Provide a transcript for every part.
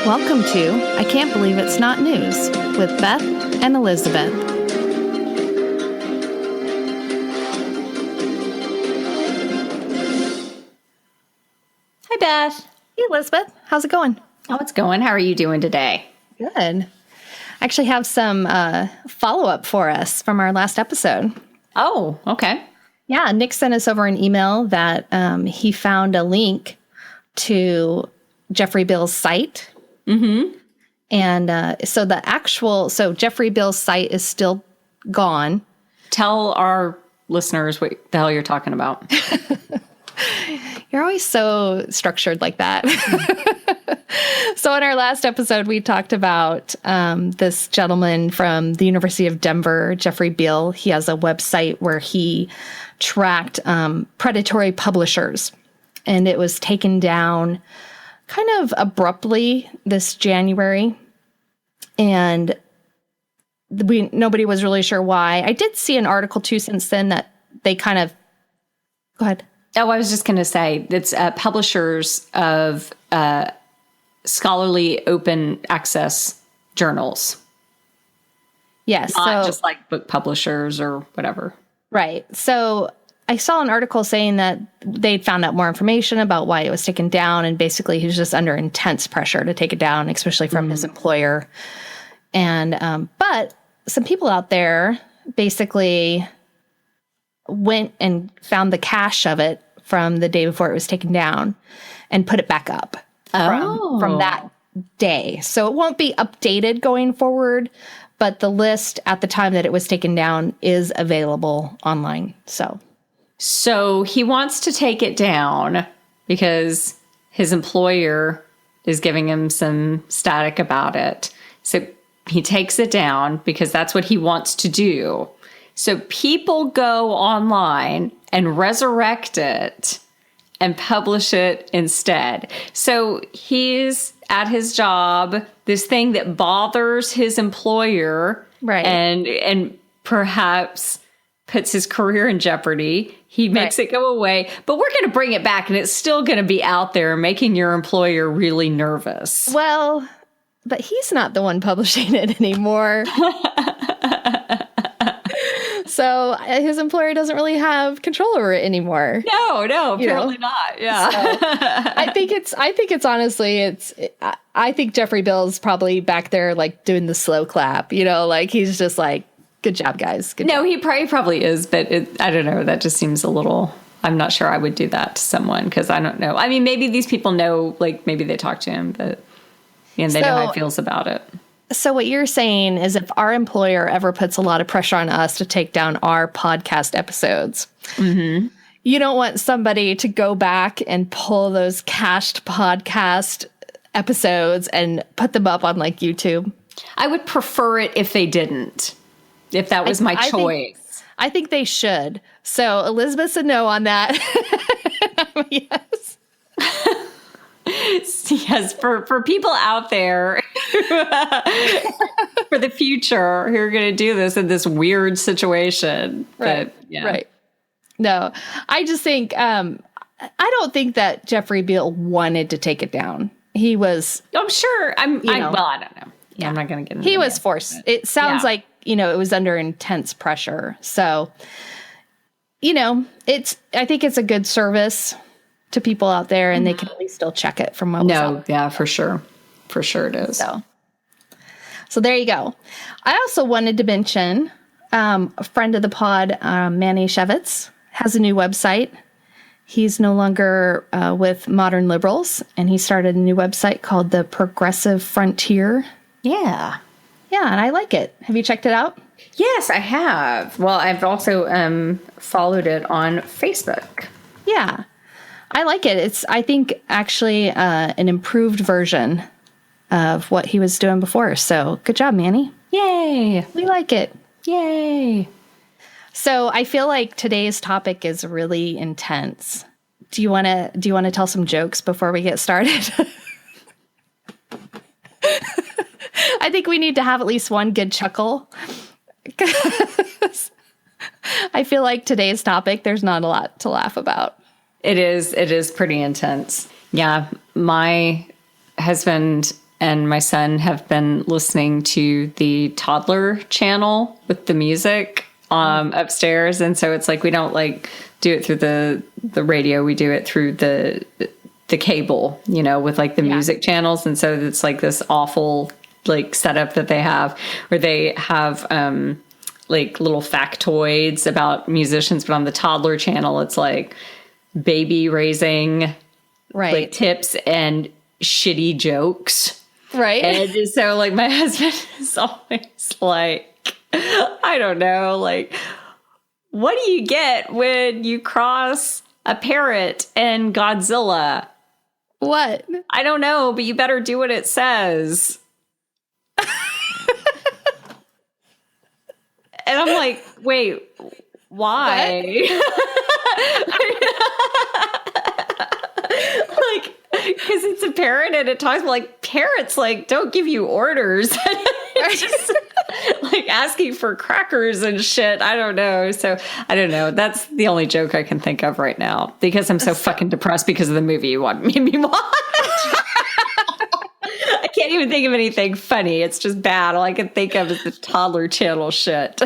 Welcome to I Can't Believe It's Not News with Beth and Elizabeth. Hi, Beth. Hey, Elizabeth. How's it going? Oh, it's going. How are you doing today? Good. I actually have some follow-up for us from our last episode. Oh, okay. Yeah, Nick sent us over an email that he found a link to Jeffrey Bill's site. Mm-hmm. And so Jeffrey Bill's site is still gone. Tell our listeners what the hell you're talking about. You're always so structured like that. So in our last episode, we talked about this gentleman from the University of Denver, Jeffrey Bill. He has a website where he tracked predatory publishers, and it was taken down kind of abruptly this January, and nobody was really sure why. I did see an article too since then that they kind of go ahead. Oh, I was just going to say it's publishers of scholarly open access journals. Yes, not just like book publishers or whatever. Right. So I saw an article saying that they'd found out more information about why it was taken down, and basically he was just under intense pressure to take it down, especially from his employer. And but some people out there basically went and found the cache of it from the day before it was taken down and put it back up from that day. So it won't be updated going forward, but the list at the time that it was taken down is available online. So he wants to take it down because his employer is giving him some static about it. So he takes it down because that's what he wants to do. So people go online and resurrect it and publish it instead. So he's at his job, this thing that bothers his employer, right, and perhaps puts his career in jeopardy. He makes it go away, but we're going to bring it back, and it's still going to be out there making your employer really nervous. Well, but he's not the one publishing it anymore. So his employer doesn't really have control over it anymore. No, apparently not. Yeah. So I think Jeffrey Bill's probably back there like doing the slow clap, like he's just like, good job, guys. Good job. He probably is, but I don't know. That just seems a little, I'm not sure I would do that to someone because I don't know. I mean, maybe these people know, like maybe they talk to him, but they know how he feels about it. So what you're saying is if our employer ever puts a lot of pressure on us to take down our podcast episodes, you don't want somebody to go back and pull those cached podcast episodes and put them up on like YouTube. I would prefer it if they didn't, if that was my choice. I think they should. So Elizabeth said no on that. Yes. Yes, for people out there for the future who are going to do this in this weird situation. Right. But, yeah. Right. No, I just think, I don't think that Jeffrey Bill wanted to take it down. He was. I'm sure. I don't know. Yeah. I'm not going to get into He was forced. It sounds like, it was under intense pressure. So, I think it's a good service to people out there, and they can at least still check it from what was out. Yeah, for sure. For sure it is. So there you go. I also wanted to mention a friend of the pod, Manny Shevitz, has a new website. He's no longer with Modern Liberals, and he started a new website called The Progressive Frontier. Yeah. Yeah, and I like it. Have you checked it out? Yes, I have. Well, I've also followed it on Facebook. Yeah. I like it. It's, I think, actually an improved version of what he was doing before. So good job, Manny. Yay. We like it. Yay. So I feel like today's topic is really intense. Do you want to tell some jokes before we get started? I think we need to have at least one good chuckle. I feel like today's topic, there's not a lot to laugh about. It is pretty intense. Yeah. My husband and my son have been listening to the toddler channel with the music upstairs. And so it's like, we don't like do it through the radio. We do it through the cable, you know, with like the music channels. And so it's like this awful like setup that they have where they have like little factoids about musicians, but on the toddler channel, it's like baby raising, like tips and shitty jokes. Right. And so like my husband is always like, I don't know, like, what do you get when you cross a parrot and Godzilla? What? I don't know, but you better do what it says. And I'm like, wait, why? Like, because it's a parrot and it talks about like parrots, like, don't give you orders. Just, like asking for crackers and shit. I don't know. So I don't know. That's the only joke I can think of right now because I'm so fucking depressed because of the movie you made me watch. I can't even think of anything funny. It's just bad. All I can think of is the toddler channel shit.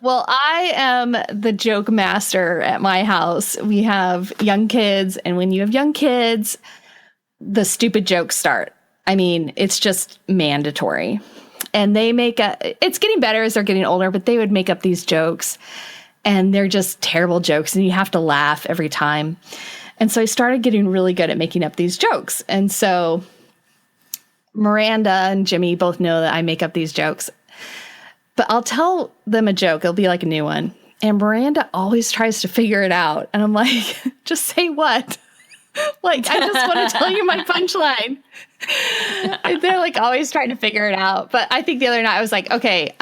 Well, I am the joke master at my house. We have young kids, and when you have young kids, the stupid jokes start. I mean, it's just mandatory. And they it's getting better as they're getting older, but they would make up these jokes, and they're just terrible jokes, and you have to laugh every time. And so I started getting really good at making up these jokes. And so Miranda and Jimmy both know that I make up these jokes. But I'll tell them a joke. It'll be like a new one. And Miranda always tries to figure it out. And I'm like, just say what? Like, I just want to tell you my punchline. And they're like always trying to figure it out. But I think the other night I was like, okay,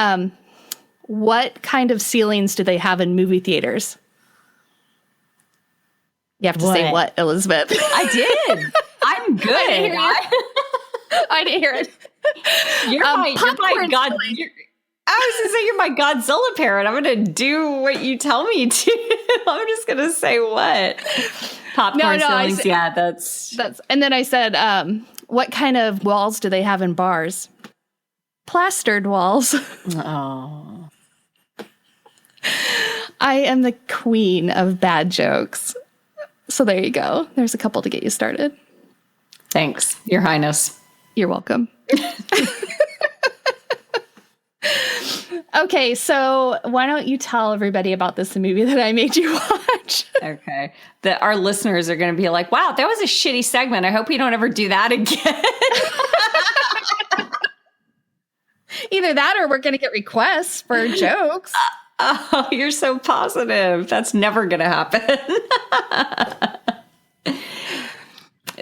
what kind of ceilings do they have in movie theaters? You have to say what, Elizabeth? I did. I'm good. I didn't hear it. You're my God. I was going to say, you're my Godzilla parrot. I'm going to do what you tell me to. I'm just going to say what. Popcorn ceilings. Yeah, that's. And then I said, what kind of walls do they have in bars? Plastered walls. Oh. I am the queen of bad jokes. So there you go. There's a couple to get you started. Thanks, Your Highness. You're welcome. Okay, so why don't you tell everybody about this movie that I made you watch? Okay. Our listeners are going to be like, wow, that was a shitty segment. I hope we don't ever do that again. Either that or we're going to get requests for jokes. Oh, you're so positive. That's never going to happen.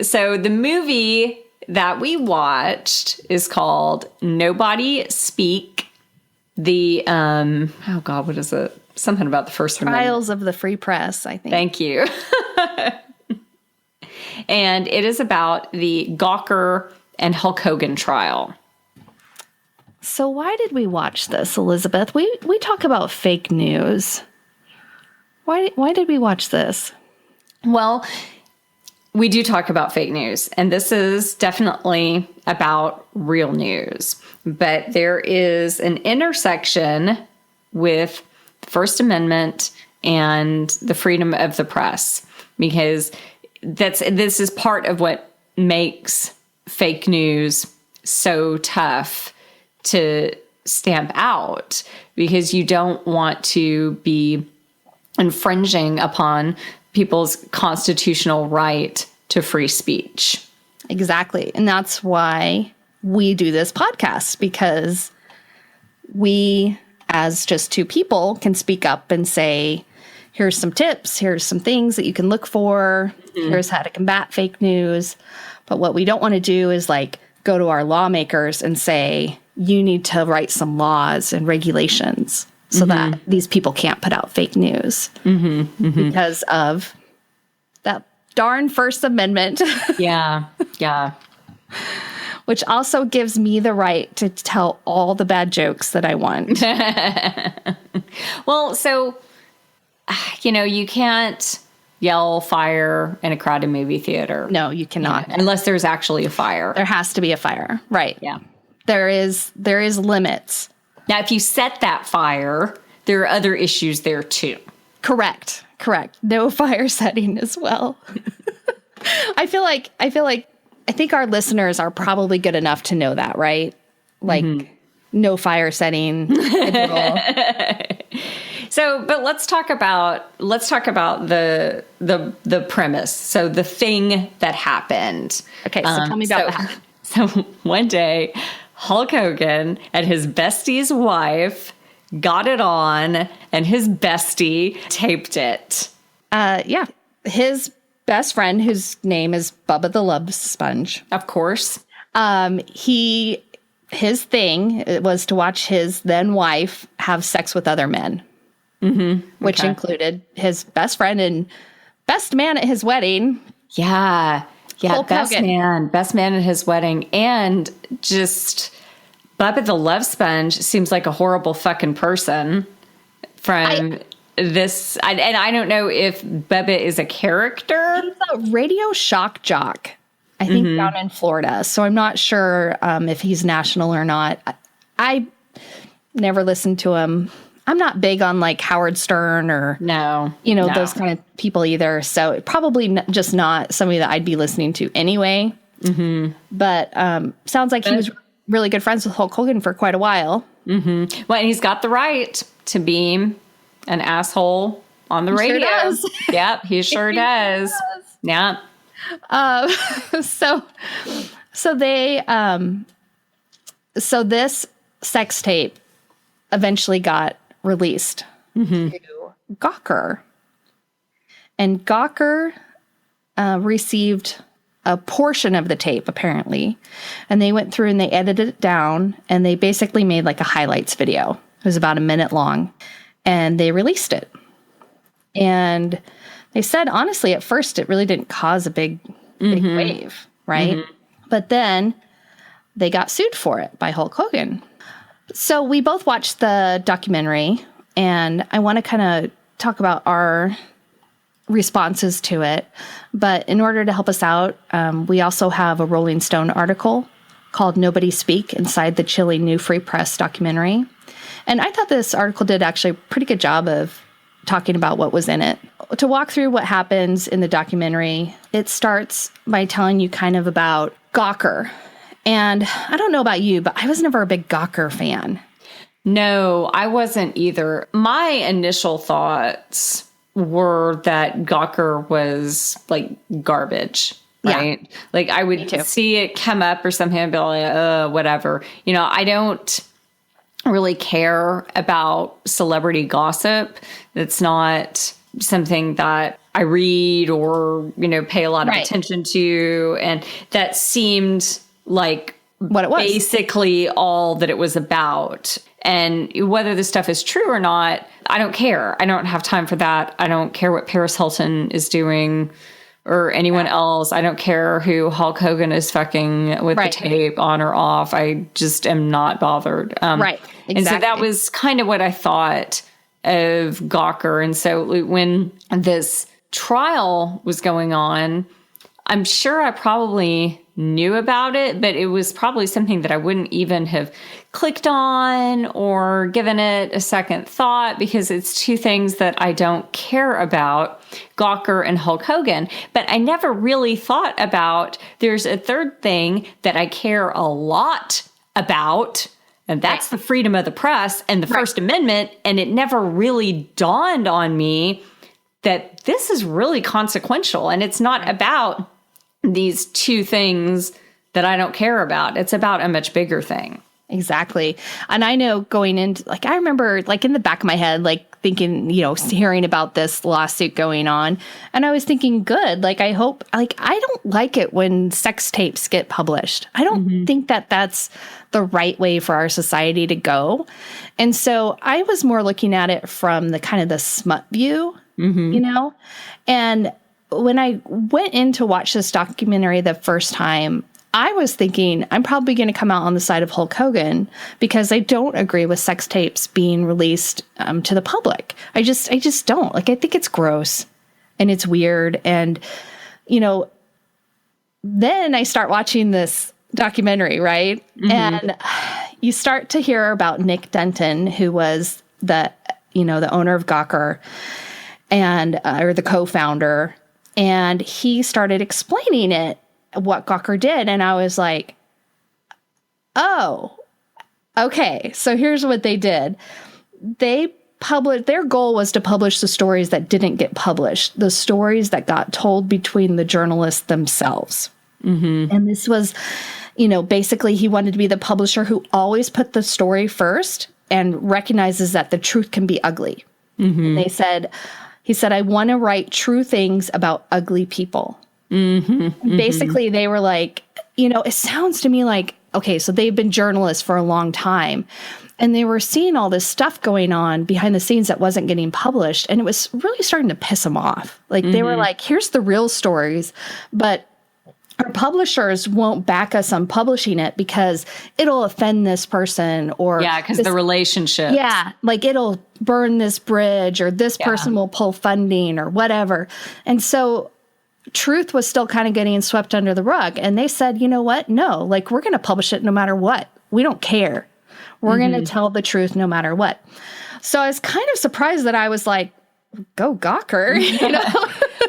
So the movie that we watched is called Nobody Speak. The, oh God, what is it? Something about the First Amendment. Trials of the Free Press, I think. Thank you. And it is about the Gawker and Hulk Hogan trial. So why did we watch this, Elizabeth? We talk about fake news. Why did we watch this? Well, we do talk about fake news, and this is definitely about real news. But there is an intersection with the First Amendment and the freedom of the press, because this is part of what makes fake news so tough to stamp out, because you don't want to be infringing upon people's constitutional right to free speech. Exactly. And that's why we do this podcast, because we, as just two people, can speak up and say, here's some tips, here's some things that you can look for, here's how to combat fake news. But what we don't want to do is like go to our lawmakers and say, you need to write some laws and regulations so that these people can't put out fake news because of that darn First Amendment. Yeah. Which also gives me the right to tell all the bad jokes that I want. Well, so, you can't yell fire in a crowded movie theater. No, you cannot. Unless there's actually a fire. There has to be a fire. Right. Yeah. There is limits. Now, if you set that fire, there are other issues there too. Correct. No fire setting as well. I think our listeners are probably good enough to know that, right? Like no fire setting. So, but let's talk about the premise. So the thing that happened. Okay, so tell me about that. So one day, Hulk Hogan and his bestie's wife got it on, and his bestie taped it. Yeah. His best friend, whose name is Bubba the Love Sponge. Of course. His thing was to watch his then wife have sex with other men, which included his best friend and best man at his wedding. Yeah. Hulk Hogan. Best man at his wedding. And just Bubba the Love Sponge seems like a horrible fucking person from this. And I don't know if Bubba is a character. He's a radio shock jock, I think, down in Florida. So I'm not sure if he's national or not. I never listened to him. I'm not big on like Howard Stern or those kind of people either. So probably just not somebody that I'd be listening to anyway. But sounds like he was really good friends with Hulk Hogan for quite a while. Well, and he's got the right to be an asshole on the radio. Sure does. Yep, he sure does. Yeah. So this sex tape eventually got released to Gawker. And Gawker received a portion of the tape, apparently. And they went through and they edited it down, and they basically made like a highlights video. It was about a minute long. And they released it. And they said, honestly, at first, it really didn't cause a big wave, right? But then they got sued for it by Hulk Hogan. So we both watched the documentary, and I want to kind of talk about our responses to it. But in order to help us out, we also have a Rolling Stone article called Nobody Speak Inside the Chilly New Free Press documentary. And I thought this article did actually a pretty good job of talking about what was in it. To walk through what happens in the documentary, it starts by telling you kind of about Gawker. And I don't know about you, but I was never a big Gawker fan. No, I wasn't either. My initial thoughts were that Gawker was like garbage, right? Yeah. Like I would see it come up or something and be like, whatever. I don't really care about celebrity gossip. It's not something that I read or, pay a lot of attention to. And that seemed like what it was, basically all that it was about. And whether this stuff is true or not, I don't care. I don't have time for that. I don't care what Paris Hilton is doing or anyone else. I don't care who Hulk Hogan is fucking with the tape on or off. I just am not bothered. Right. Exactly. And so that was kind of what I thought of Gawker. And so when this trial was going on, I'm sure I probably knew about it, but it was probably something that I wouldn't even have clicked on or given it a second thought, because it's two things that I don't care about, Gawker and Hulk Hogan. But I never really thought about there's a third thing that I care a lot about, and that's the freedom of the press and the First Amendment. And it never really dawned on me that this is really consequential, and it's not about these two things that I don't care about. It's about a much bigger thing. Exactly. And I know going into, I remember in the back of my head, thinking, hearing about this lawsuit going on. And I was thinking, good. I hope, I don't like it when sex tapes get published. I don't think that that's the right way for our society to go. And so I was more looking at it from the kind of the smut view, and when I went in to watch this documentary the first time, I was thinking, I'm probably going to come out on the side of Hulk Hogan because I don't agree with sex tapes being released to the public. I just don't. I think it's gross. and it's weird. And, you know, then I start watching this documentary, right? And you start to hear about Nick Denton, who was the owner of Gawker and, or the co-founder. And he started explaining what Gawker did. And I was like, oh, okay. So here's what they did. Their goal was to publish the stories that didn't get published, the stories that got told between the journalists themselves. And this was, basically he wanted to be the publisher who always put the story first and recognizes that the truth can be ugly. And he said, I want to write true things about ugly people. Basically, they were like, it sounds to me like, okay, so they've been journalists for a long time. And they were seeing all this stuff going on behind the scenes that wasn't getting published. And it was really starting to piss them off. Like, they were like, here's the real stories, but our publishers won't back us on publishing it because it'll offend this person, or because the relationship. Yeah, like it'll burn this bridge, or this person will pull funding or whatever. And so truth was still kind of getting swept under the rug. And they said, you know what? No, like, we're going to publish it no matter what. We don't care. We're going to tell the truth no matter what. So I was kind of surprised that I was like, go Gawker,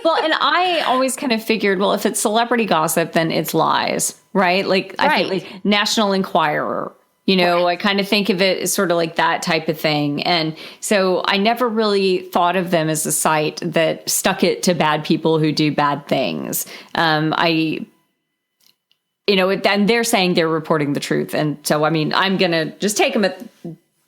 Well, and I always kind of figured, well, if it's celebrity gossip, then it's lies, right? Like, I think like National Enquirer, I kind of think of it as sort of like that type of thing. And so I never really thought of them as a site that stuck it to bad people who do bad things. And they're saying they're reporting the truth. And so, I mean, I'm going to just take them at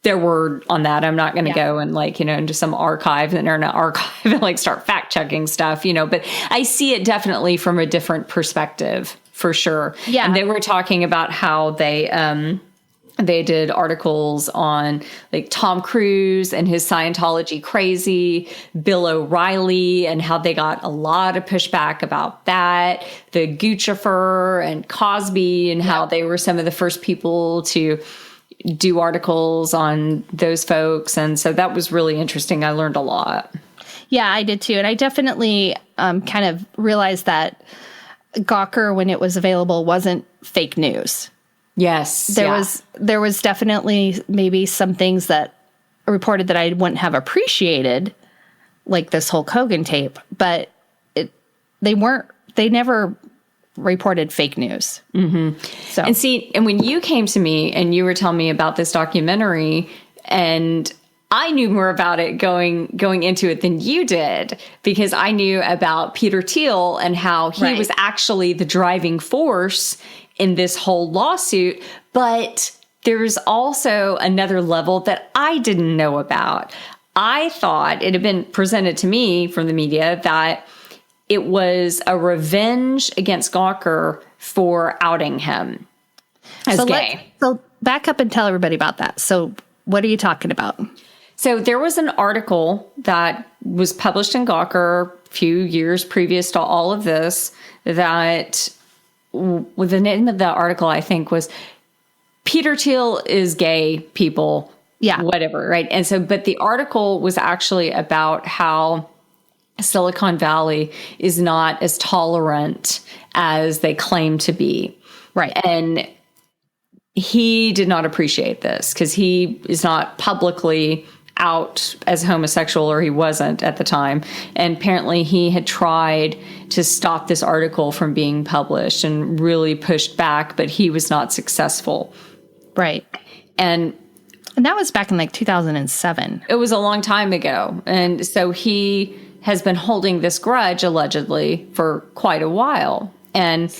their word on that. I'm not going to go and into some internet archive and start fact checking stuff, but I see it definitely from a different perspective for sure. Yeah. And they were talking about how they did articles on like Tom Cruise and his Scientology crazy, Bill O'Reilly, and how they got a lot of pushback about that, the Guccifer and Cosby, and how they were some of the first people to do articles on those folks. And so that was really interesting. I learned a lot. Yeah, I did too. And I definitely kind of realized that Gawker, when it was available, wasn't fake news. Yes. There was definitely maybe some things that reported that I wouldn't have appreciated, like this whole Hogan tape, but they never reported fake news. So, and when you came to me and you were telling me about this documentary, and I knew more about it going into it than you did, because I knew about Peter Thiel and how he was actually the driving force in this whole lawsuit. But there's also another level that I didn't know about. I thought it had been presented to me from the media that it was a revenge against Gawker for outing him as gay. So back up and tell everybody about that. So what are you talking about? So there was an article that was published in Gawker a few years previous to all of this, that the name of the article, I think, was Peter Thiel is gay, people. Yeah. Whatever, right? And so, but the article was actually about how Silicon Valley is not as tolerant as they claim to be. Right. And he did not appreciate this because he is not publicly out as homosexual, or he wasn't at the time. And apparently he had tried to stop this article from being published and really pushed back, but he was not successful. Right. And that was back in like 2007. It was a long time ago. And so he has been holding this grudge, allegedly, for quite a while. And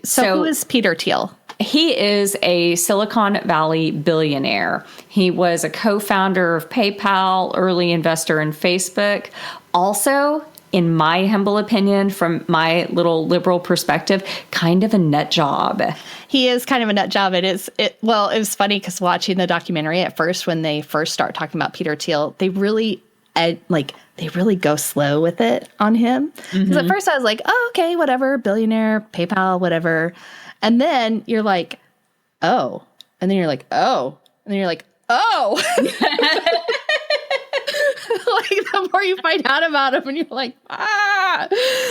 so who is Peter Thiel? He is a Silicon Valley billionaire. He was a co-founder of PayPal, early investor in Facebook. Also, in my humble opinion, from my little liberal perspective, kind of a nut job. He is kind of a nut job. It was funny because watching the documentary at first, when they first start talking about Peter Thiel, they really go slow with it on him. Because at first I was like, oh, okay, whatever, billionaire, PayPal, whatever. And then you're like, oh. And then you're like, oh. And then you're like, oh. Like the more you find out about him, and you're like,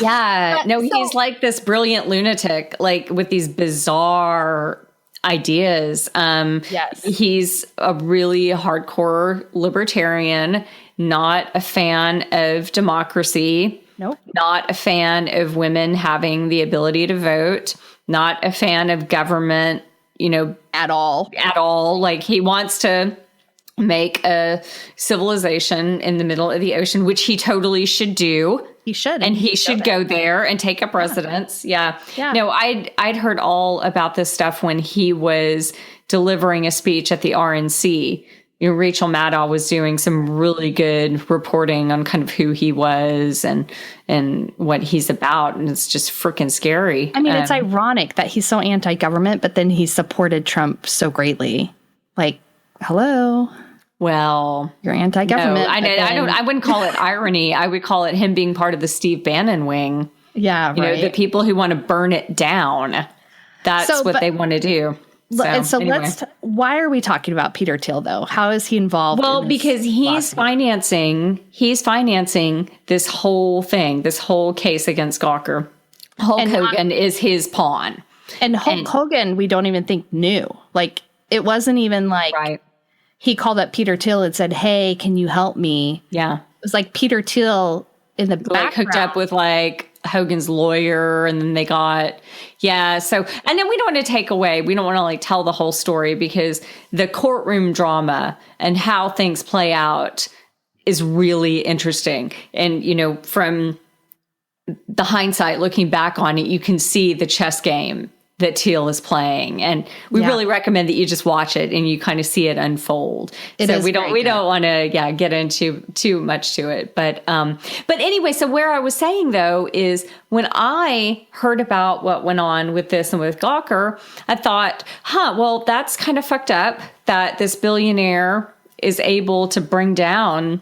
Yeah. No, So- he's like this brilliant lunatic, like with these bizarre ideas. Yes. He's a really hardcore libertarian, not a fan of democracy. Nope. Not a fan of women having the ability to vote, not a fan of government, At all. at all. Like he wants to make a civilization in the middle of the ocean, which he totally should do. He should. And he should go there and take up residence. Yeah. No, I'd heard all about this stuff when he was delivering a speech at the RNC. Rachel Maddow was doing some really good reporting on kind of who he was and what he's about. And it's just freaking scary. I mean, it's ironic that he's so anti-government, but then he supported Trump so greatly. Like, hello, well, you're anti-government. No, I wouldn't call it irony. I would call it him being part of the Steve Bannon wing. Yeah, You know, the people who want to burn it down. That's what they want to do. So anyway. Why are we talking about Peter Thiel though? How is he involved? Well, because he's financing this whole thing, this whole case against Gawker. Hulk Hogan is his pawn. And Hulk Hogan, we don't even think knew. Like, it wasn't even like he called up Peter Thiel and said, "Hey, can you help me?" Yeah. It was like Peter Thiel in the background hooked up with like Hogan's lawyer, and then they got so, and then we don't want to take away, we don't want to like tell the whole story, because the courtroom drama and how things play out is really interesting. And from the hindsight, looking back on it, you can see the chess game that Thiel is playing, and we really recommend that you just watch it and you kind of see it unfold. We don't want to get into too much to it, but anyway, so where I was saying though is when I heard about what went on with this and with Gawker, I thought, well, that's kind of fucked up that this billionaire is able to bring down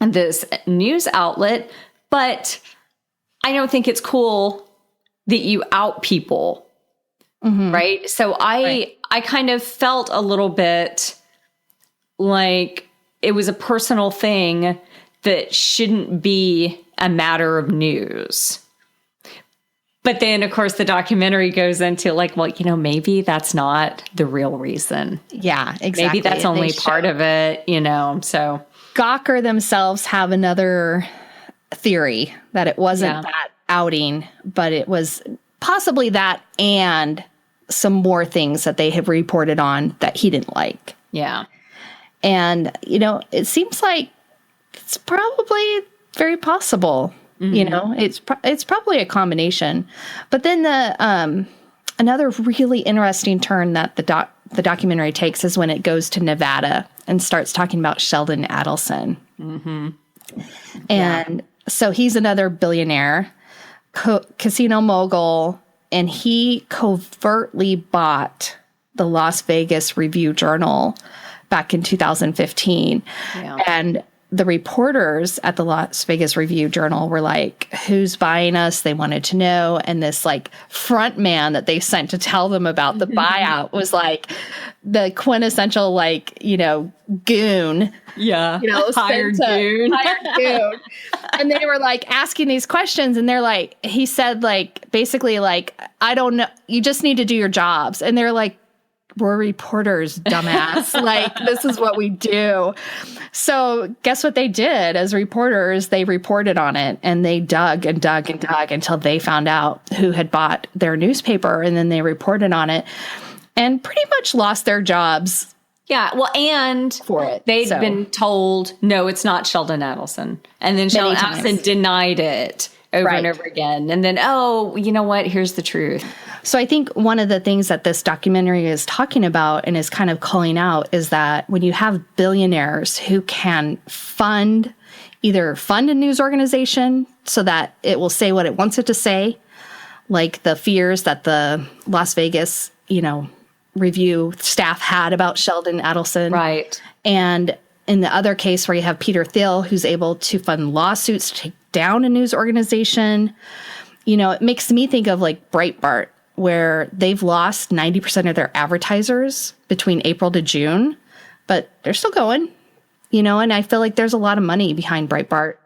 this news outlet, but I don't think it's cool that you out people. Mm-hmm. Right. So I kind of felt a little bit like it was a personal thing that shouldn't be a matter of news. But then, of course, the documentary goes into like, well, maybe that's not the real reason. Yeah, exactly. Maybe that's only part of it, so. Gawker themselves have another theory that it wasn't that outing, but it was possibly that and some more things that they have reported on that he didn't like. Yeah. And, it seems like it's probably very possible. Mm-hmm. It's probably a combination. But then another really interesting turn that the documentary takes is when it goes to Nevada and starts talking about Sheldon Adelson. Mm-hmm. And so he's another billionaire, casino mogul, and he covertly bought the Las Vegas Review-Journal back in 2015. Yeah. And the reporters at the Las Vegas Review-Journal were like, who's buying us? They wanted to know. And this like front man that they sent to tell them about the buyout was like the quintessential goon. Yeah. Hired goon. And they were like asking these questions, and they're like, he said like, basically like, I don't know, you just need to do your jobs. And they're like, we're reporters, dumbass. Like, this is what we do. So guess what they did as reporters? They reported on it, and they dug and dug and dug until they found out who had bought their newspaper, and then they reported on it and pretty much lost their jobs. Yeah, well, and for it. They'd been told, no, it's not Sheldon Adelson. And then Sheldon Adelson denied it over and over again. And then, you know what? Here's the truth. So I think one of the things that this documentary is talking about and is kind of calling out is that when you have billionaires who can either fund a news organization so that it will say what it wants it to say, like the fears that the Las Vegas, Review staff had about Sheldon Adelson. Right. And in the other case where you have Peter Thiel, who's able to fund lawsuits to take down a news organization, it makes me think of like Breitbart, where they've lost 90% of their advertisers between April to June, but they're still going, and I feel like there's a lot of money behind Breitbart.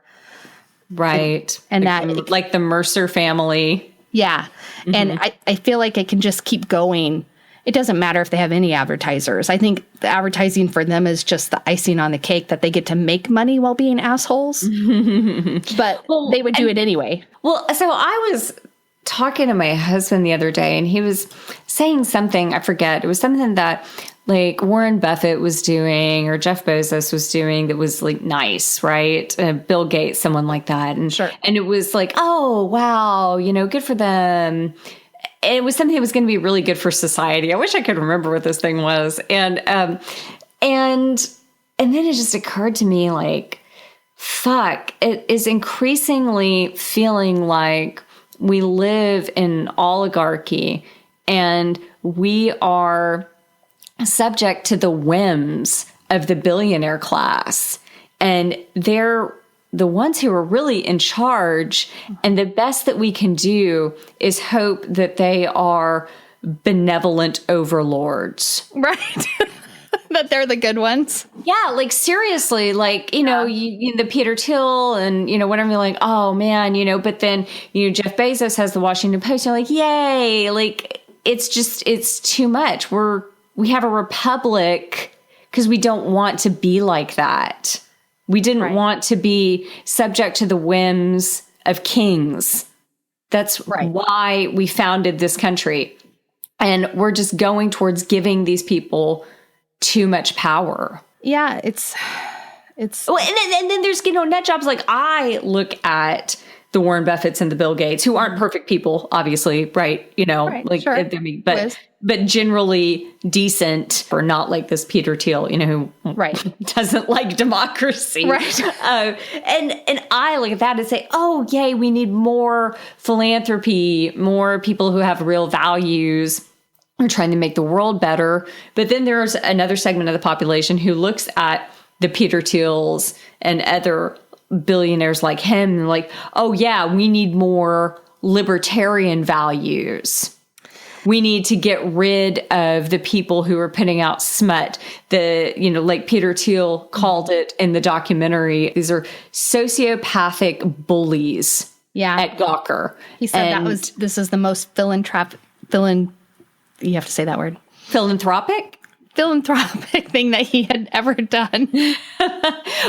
Right. And like the Mercer family. Yeah. Mm-hmm. And I feel like it can just keep going. It doesn't matter if they have any advertisers. I think the advertising for them is just the icing on the cake that they get to make money while being assholes. But they would do it anyway. Well, so I was talking to my husband the other day, and he was saying something, I forget. It was something that like Warren Buffett was doing or Jeff Bezos was doing that was like nice, right? Bill Gates, someone like that. And, and it was like, oh, wow, good for them. It was something that was going to be really good for society. I wish I could remember what this thing was. And then it just occurred to me like, fuck, it is increasingly feeling like we live in oligarchy and we are subject to the whims of the billionaire class. And they're the ones who are really in charge. And the best that we can do is hope that they are benevolent overlords. Right. That they're the good ones. Yeah, like seriously, like, you the Peter Thiel and, whatever, you're like, oh man, but then, Jeff Bezos has the Washington Post. You're like, yay, like, it's too much. We have a republic because we don't want to be like that. We didn't want to be subject to the whims of kings. That's why we founded this country. And we're just going towards giving these people too much power. Yeah, it's well, and then there's nut jobs. Like I look at the Warren Buffetts and the Bill Gates, who aren't perfect people, obviously, right? But generally decent, or not like this Peter Thiel, who doesn't like democracy, right? And I look at that and say, oh, yay, we need more philanthropy, more people who have real values. We're trying to make the world better. But then there's another segment of the population who looks at the Peter Thiels and other billionaires like him and like, oh yeah, we need more libertarian values. We need to get rid of the people who are putting out smut. Like Peter Thiel called it in the documentary, these are sociopathic bullies at Gawker. He said this is the most you have to say that word. Philanthropic thing that he had ever done.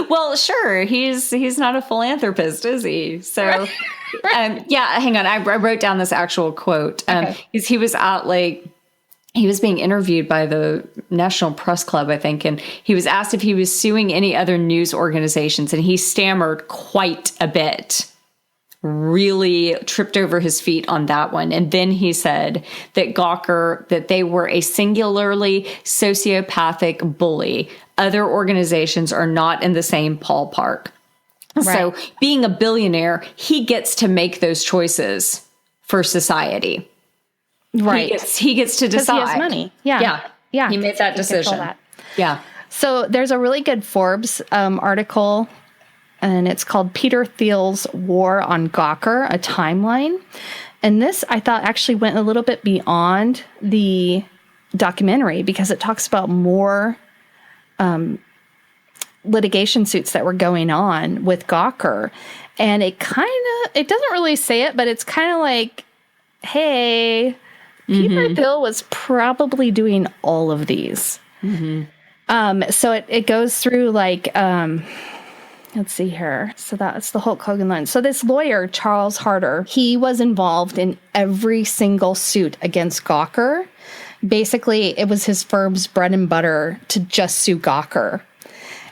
Well, sure. He's not a philanthropist, is he? So, yeah, hang on. I wrote down this actual quote. He was he was being interviewed by the National Press Club, I think, and he was asked if he was suing any other news organizations, and he stammered quite a bit. Really tripped over his feet on that one. And then he said that Gawker, that they were a singularly sociopathic bully. Other organizations are not in the same ballpark. Right. So being a billionaire, he gets to make those choices for society. Right. He gets to decide. Because he has money. Yeah. He made that decision. That. Yeah. So there's a really good Forbes article, and it's called Peter Thiel's War on Gawker, a Timeline. And this, I thought, actually went a little bit beyond the documentary because it talks about more litigation suits that were going on with Gawker. And it doesn't really say it, but it's kind of like, hey, Peter Thiel was probably doing all of these. Mm-hmm. So it goes through like... let's see here. So that's the Hulk Hogan line. So this lawyer, Charles Harder, he was involved in every single suit against Gawker. Basically, it was his firm's bread and butter to just sue Gawker.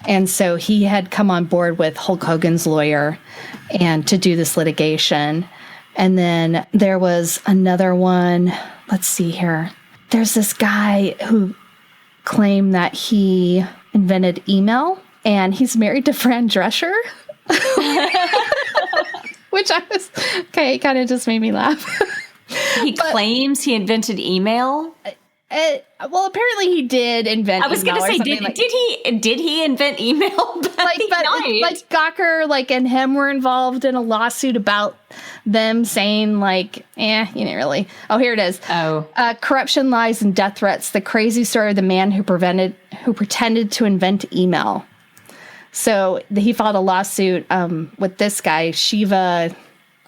And so he had come on board with Hulk Hogan's lawyer and to do this litigation. And then there was another one. Let's see here. There's this guy who claimed that he invented email. And he's married to Fran Drescher, which it kind of just made me laugh. He claims he invented email. Well, apparently he did invent. I was going to say, did he invent email? Like Gawker, and him were involved in a lawsuit about them saying you didn't really. Oh, here it is. Oh, corruption, lies, and death threats: the crazy story of the man who pretended to invent email. So he filed a lawsuit with this guy, Shiva.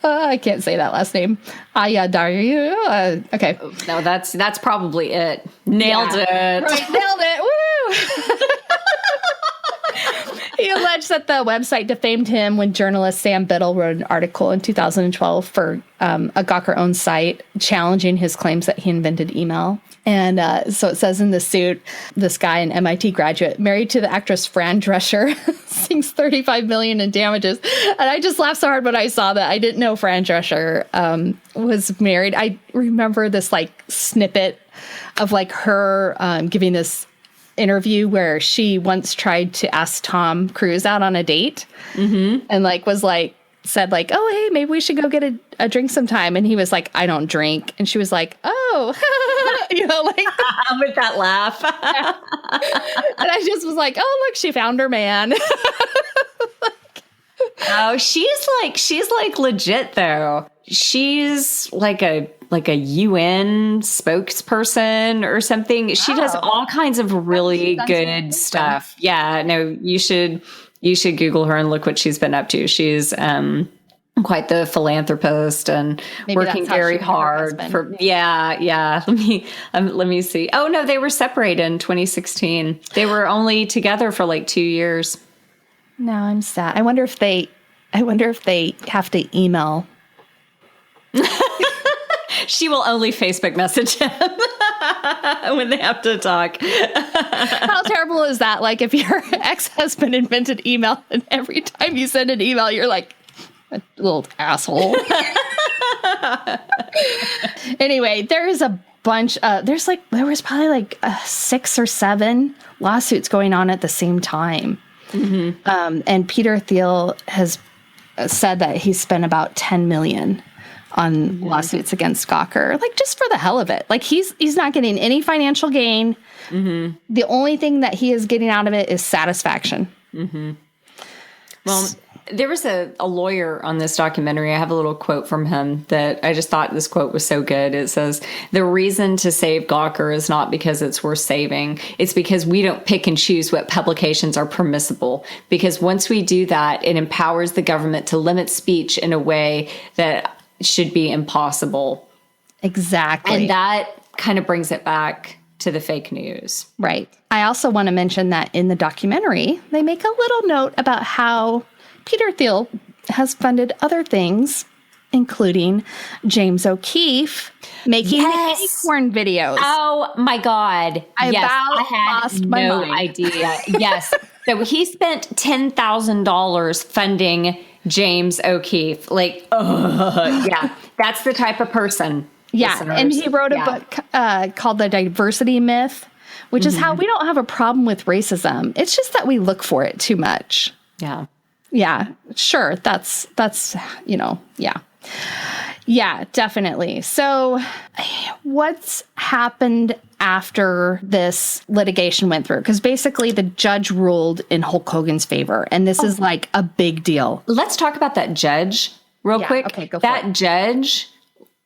I can't say that last name. Ayadaru. Okay. No, that's probably it. Nailed it. Right, nailed it. Woo! He alleged that the website defamed him when journalist Sam Biddle wrote an article in 2012 for a Gawker-owned site challenging his claims that he invented email. And so it says in the suit, this guy, an MIT graduate, married to the actress Fran Drescher, sings $35 million in damages. And I just laughed so hard when I saw that. I didn't know Fran Drescher was married. I remember this like snippet of like her giving this interview where she once tried to ask Tom Cruise out on a date, and like was like said like, oh hey, maybe we should go get a drink sometime, and he was like, I don't drink, and she was like, oh, you know, like with that laugh. And I just was like, oh look, she found her man. Oh, she's like legit though. She's like a UN spokesperson or something. Wow. She does all kinds of really good stuff. Yeah, no, you should Google her and look what she's been up to. She's quite the philanthropist and maybe working very hard for. Yeah. Let me see. Oh no, they were separated in 2016. They were only together for like 2 years. Now I'm sad. I wonder if they have to email. She will only Facebook message him when they have to talk. How terrible is that? Like if your ex-husband invented email and every time you send an email, you're like, a little asshole. Anyway, there is a bunch. There was probably like 6 or 7 lawsuits going on at the same time. And Peter Thiel has said that he spent about $10 million on lawsuits against Gawker, like just for the hell of it. Like he's not getting any financial gain. The only thing that he is getting out of it is satisfaction. Well, there was a lawyer on this documentary. I have a little quote from him that I just thought this quote was so good. It says, the reason to save Gawker is not because it's worth saving. It's because we don't pick and choose what publications are permissible. Because once we do that, it empowers the government to limit speech in a way that should be impossible. Exactly. And that kind of brings it back to the fake news. Right. I also want to mention that in the documentary, they make a little note about how Peter Thiel has funded other things, including James O'Keefe making kitty corn videos. Oh my God. I had lost my mind. Idea. Yes. So he spent $10,000 funding James O'Keefe. Like, yeah, that's the type of person. Yeah. Listeners. And he wrote a book called The Diversity Myth, which is how we don't have a problem with racism. It's just that we look for it too much. Yeah. Yeah, sure. That's, yeah. Yeah, definitely. So what's happened after this litigation went through? Because basically the judge ruled in Hulk Hogan's favor, and this is like a big deal. Let's talk about that judge real quick. Okay, go for that it. Judge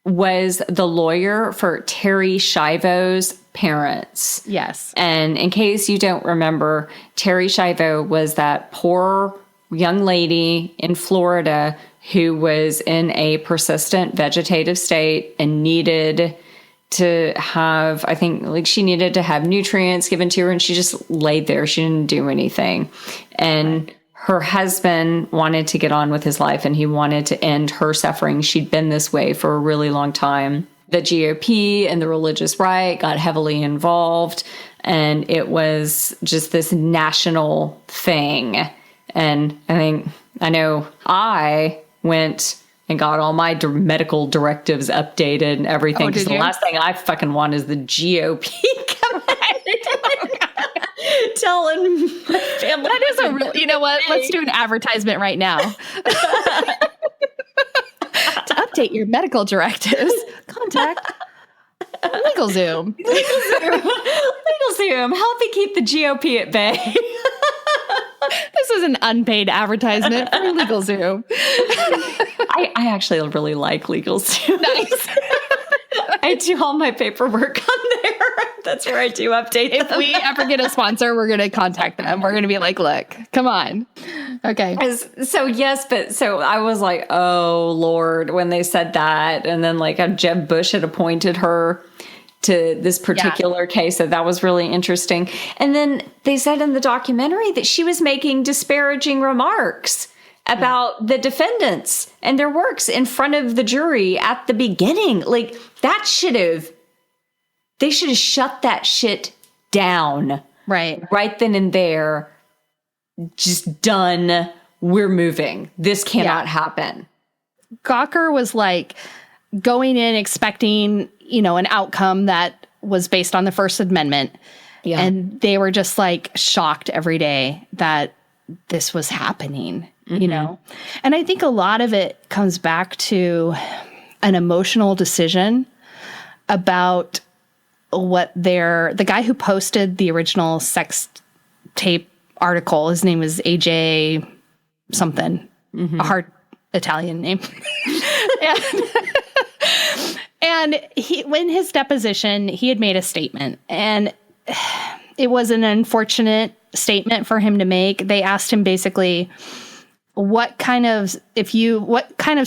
was the lawyer for Terry Schiavo's parents. Yes. And in case you don't remember, Terry Schiavo was that poor young lady in Florida who was in a persistent vegetative state and needed to have, I think, like she needed to have nutrients given to her, and she just laid there. She didn't do anything. And her husband wanted to get on with his life, and he wanted to end her suffering. She'd been this way for a really long time. The GOP and the religious right got heavily involved, and it was just this national thing. And I know I went and got all my medical directives updated and everything. Because the last thing I fucking want is the GOP coming telling my family. That is a real, you know what? Let's do an advertisement right now. To update your medical directives, contact LegalZoom. LegalZoom, help me keep the GOP at bay. This is an unpaid advertisement for LegalZoom. I actually really like LegalZoom. Nice. I do all my paperwork on there. That's where I do update them. If we ever get a sponsor, we're going to contact them. We're going to be like, look, come on. Okay. So yes, but so I was like, oh Lord, when they said that. And then like Jeb Bush had appointed her to this particular case. So that was really interesting. And then they said in the documentary that she was making disparaging remarks about the defendants and their works in front of the jury at the beginning. Like they should have shut that shit down. Right then and there. Just done. We're moving. This cannot happen. Gawker was like going in expecting, an outcome that was based on the First Amendment. Yeah. And they were just like shocked every day that this was happening, And I think a lot of it comes back to an emotional decision about what the guy who posted the original sex tape article, his name was AJ something, a hard Italian name. And when his deposition, he had made a statement, and it was an unfortunate statement for him to make. They asked him basically, what kind of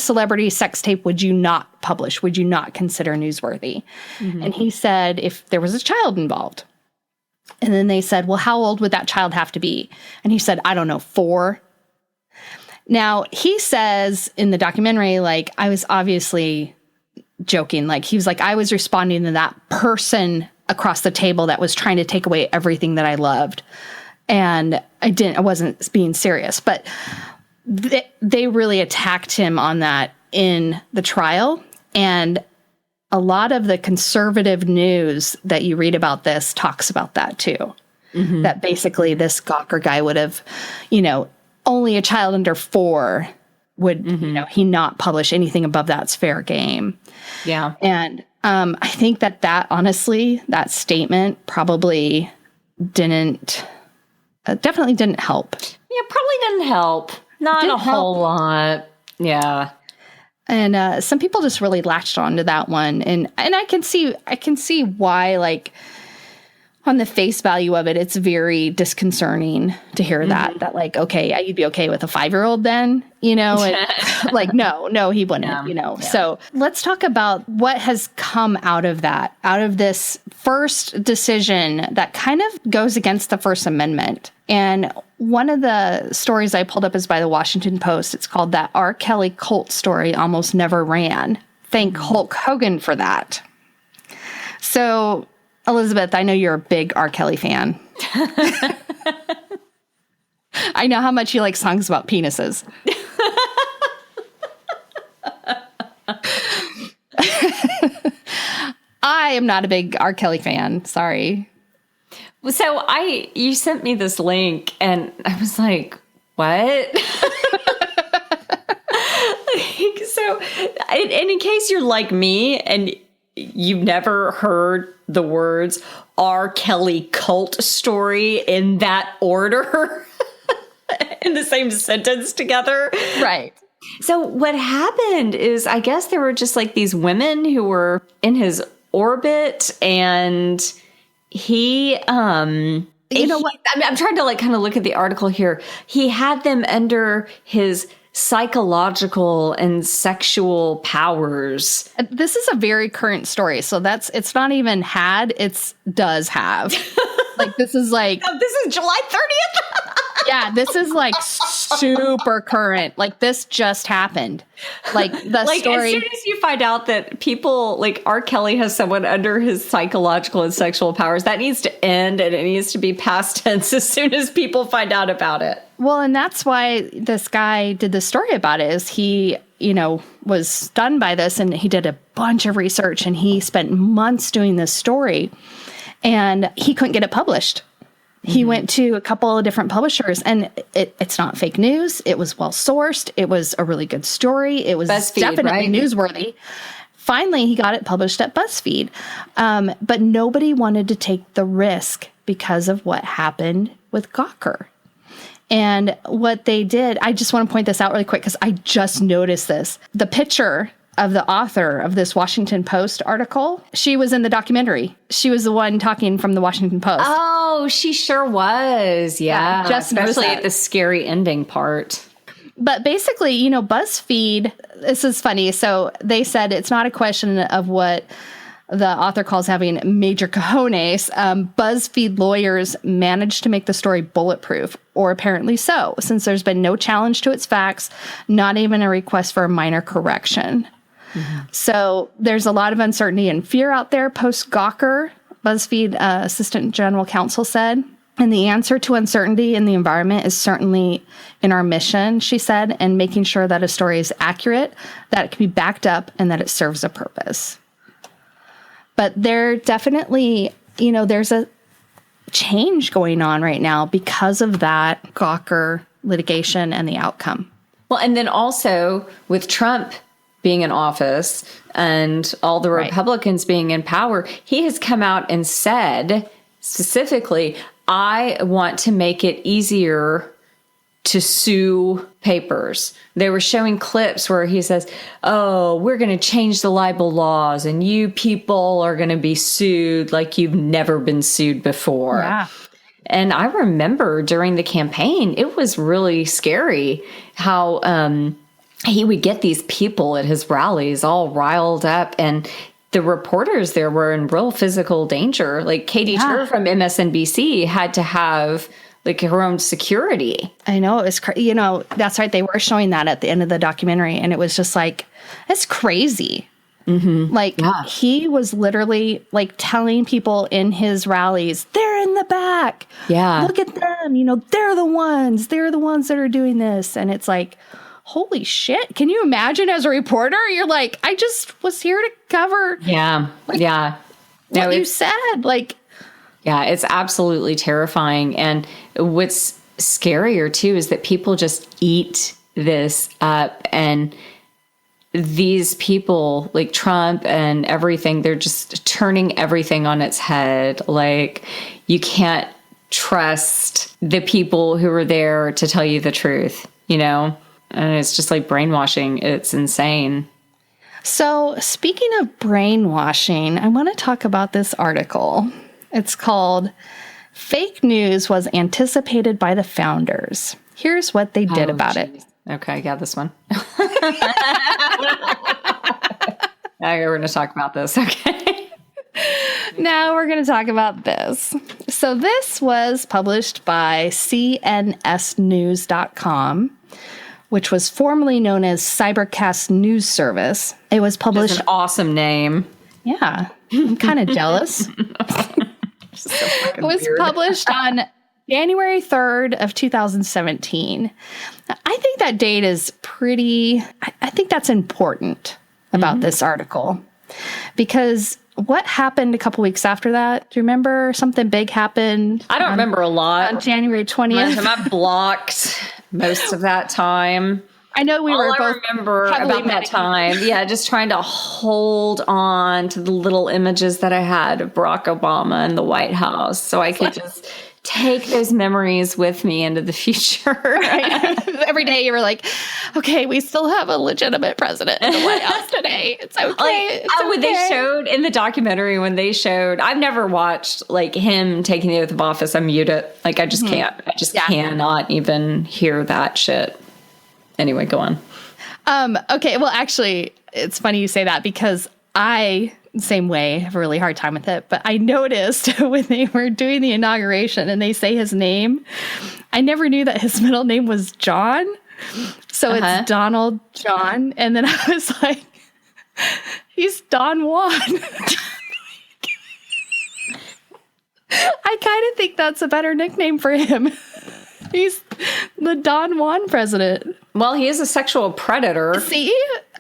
celebrity sex tape would you not publish? Would you not consider newsworthy? And he said, if there was a child involved. And then they said, well, how old would that child have to be? And he said, I don't know, 4. Now, he says in the documentary, like, I was obviously joking. Like, he was like, I was responding to that person across the table that was trying to take away everything that I loved. And I wasn't being serious. But they really attacked him on that in the trial. And a lot of the conservative news that you read about this talks about that too. That basically this Gawker guy would have, only a child under 4 would, he not publish anything above that's fair game. Yeah. And I think that honestly, that statement probably definitely didn't help. Yeah, probably didn't help. Not a whole lot. Yeah. And some people just really latched onto that one, and I can see why, like, on the face value of it, it's very disconcerting to hear that like, okay, you'd be okay with a 5-year-old then, and like, no, he wouldn't, Yeah. So let's talk about what has come out of this first decision that kind of goes against the First Amendment. And one of the stories I pulled up is by the Washington Post. It's called That R. Kelly Cult Story Almost Never Ran. Thank Hulk Hogan for that. So, Elizabeth, I know you're a big R. Kelly fan. I know how much you like songs about penises. I am not a big R. Kelly fan. Sorry. So you sent me this link and I was like, what? So, and in case you're like me and you've never heard the words R. Kelly cult story in that order, in the same sentence together. Right. So what happened is, I guess there were just like these women who were in his orbit, and he, you know what? I'm trying to like kind of look at the article here. He had them under his psychological and sexual powers. This is a very current story. So it's not even it's does have. Like, this is like, oh, this is July 30th. Yeah, this is like super current. Like, this just happened. Like, the story. As soon as you find out that people, like R. Kelly has someone under his psychological and sexual powers, that needs to end, and it needs to be past tense as soon as people find out about it. Well, and that's why this guy did the story about it, is he, was stunned by this, and he did a bunch of research, and he spent months doing this story, and he couldn't get it published. He went to a couple of different publishers, and it's not fake news. It was well sourced. It was a really good story. It was BuzzFeed, definitely newsworthy. Finally, he got it published at BuzzFeed. But nobody wanted to take the risk because of what happened with Gawker. And what they did, I just want to point this out really quick because I just noticed this. The picture of the author of this Washington Post article. She was in the documentary. She was the one talking from the Washington Post. Oh, she sure was. Yeah. just especially noticed at the scary ending part. But basically, you know, BuzzFeed, this is funny. So they said it's not a question of what the author calls having major cojones. BuzzFeed lawyers managed to make the story bulletproof, or apparently so, since there's been no challenge to its facts, not even a request for a minor correction. Mm-hmm. So there's a lot of uncertainty and fear out there post-Gawker, BuzzFeed Assistant General Counsel said. And the answer to uncertainty in the environment is certainly in our mission, she said, and making sure that a story is accurate, that it can be backed up, and that it serves a purpose. But there definitely, you know, there's a change going on right now because of that Gawker litigation and the outcome. Well, and then also with Trump being in office and all the Republicans being in power, he has come out and said specifically, I want to make it easier to sue papers. They were showing clips where he says, oh, we're going to change the libel laws and you people are going to be sued like you've never been sued before. Yeah. And I remember during the campaign, it was really scary how he would get these people at his rallies all riled up, and the reporters there were in real physical danger. Like Katie Tur from MSNBC had to have like her own security. I know, it was you know, that's right. They were showing that at the end of the documentary, and it was just like, it's crazy. Mm-hmm. Like he was literally like telling people in his rallies, they're in the back. Yeah. Look at them. You know, they're the ones that are doing this. And it's like, holy shit. Can you imagine as a reporter? You're like, I just was here to cover. Yeah. Like, yeah. What you said. Like, yeah, it's absolutely terrifying. And what's scarier too is that people just eat this up, and these people like Trump and everything, they're just turning everything on its head. Like, you can't trust the people who are there to tell you the truth, you know? And it's just like brainwashing. It's insane. So speaking of brainwashing, I want to talk about this article. It's called Fake News Was Anticipated by the Founders. Here's what they did about it. Okay, yeah, this one. Now we're going to talk about this. Okay. Now we're going to talk about this. So this was published by cnsnews.com, which was formerly known as Cybercast News Service. It was published... That's an awesome name. Yeah, I'm kind of jealous. It was published on January 3rd of 2017. I think that date is pretty... I think that's important about this article. Because what happened a couple weeks after that? Do you remember something big happened? I don't remember a lot. On January 20th. I blocked most of that time. I know we were both I remember about that time. Yeah, just trying to hold on to the little images that I had of Barack Obama in the White House so I could just take those memories with me into the future. Right? Every day you were like, okay, we still have a legitimate president in the White House today. It's okay. When they showed in the documentary, I've never watched like him taking the oath of office. I mute it. Like, I just can't. I just cannot even hear that shit. Anyway, go on. Okay. Well, actually, it's funny you say that because same way, have a really hard time with it. But I noticed when they were doing the inauguration and they say his name, I never knew that his middle name was John. So it's Donald John. And then I was like, he's Don Juan. I kind of think that's a better nickname for him. He's the Don Juan president. Well, he is a sexual predator. See?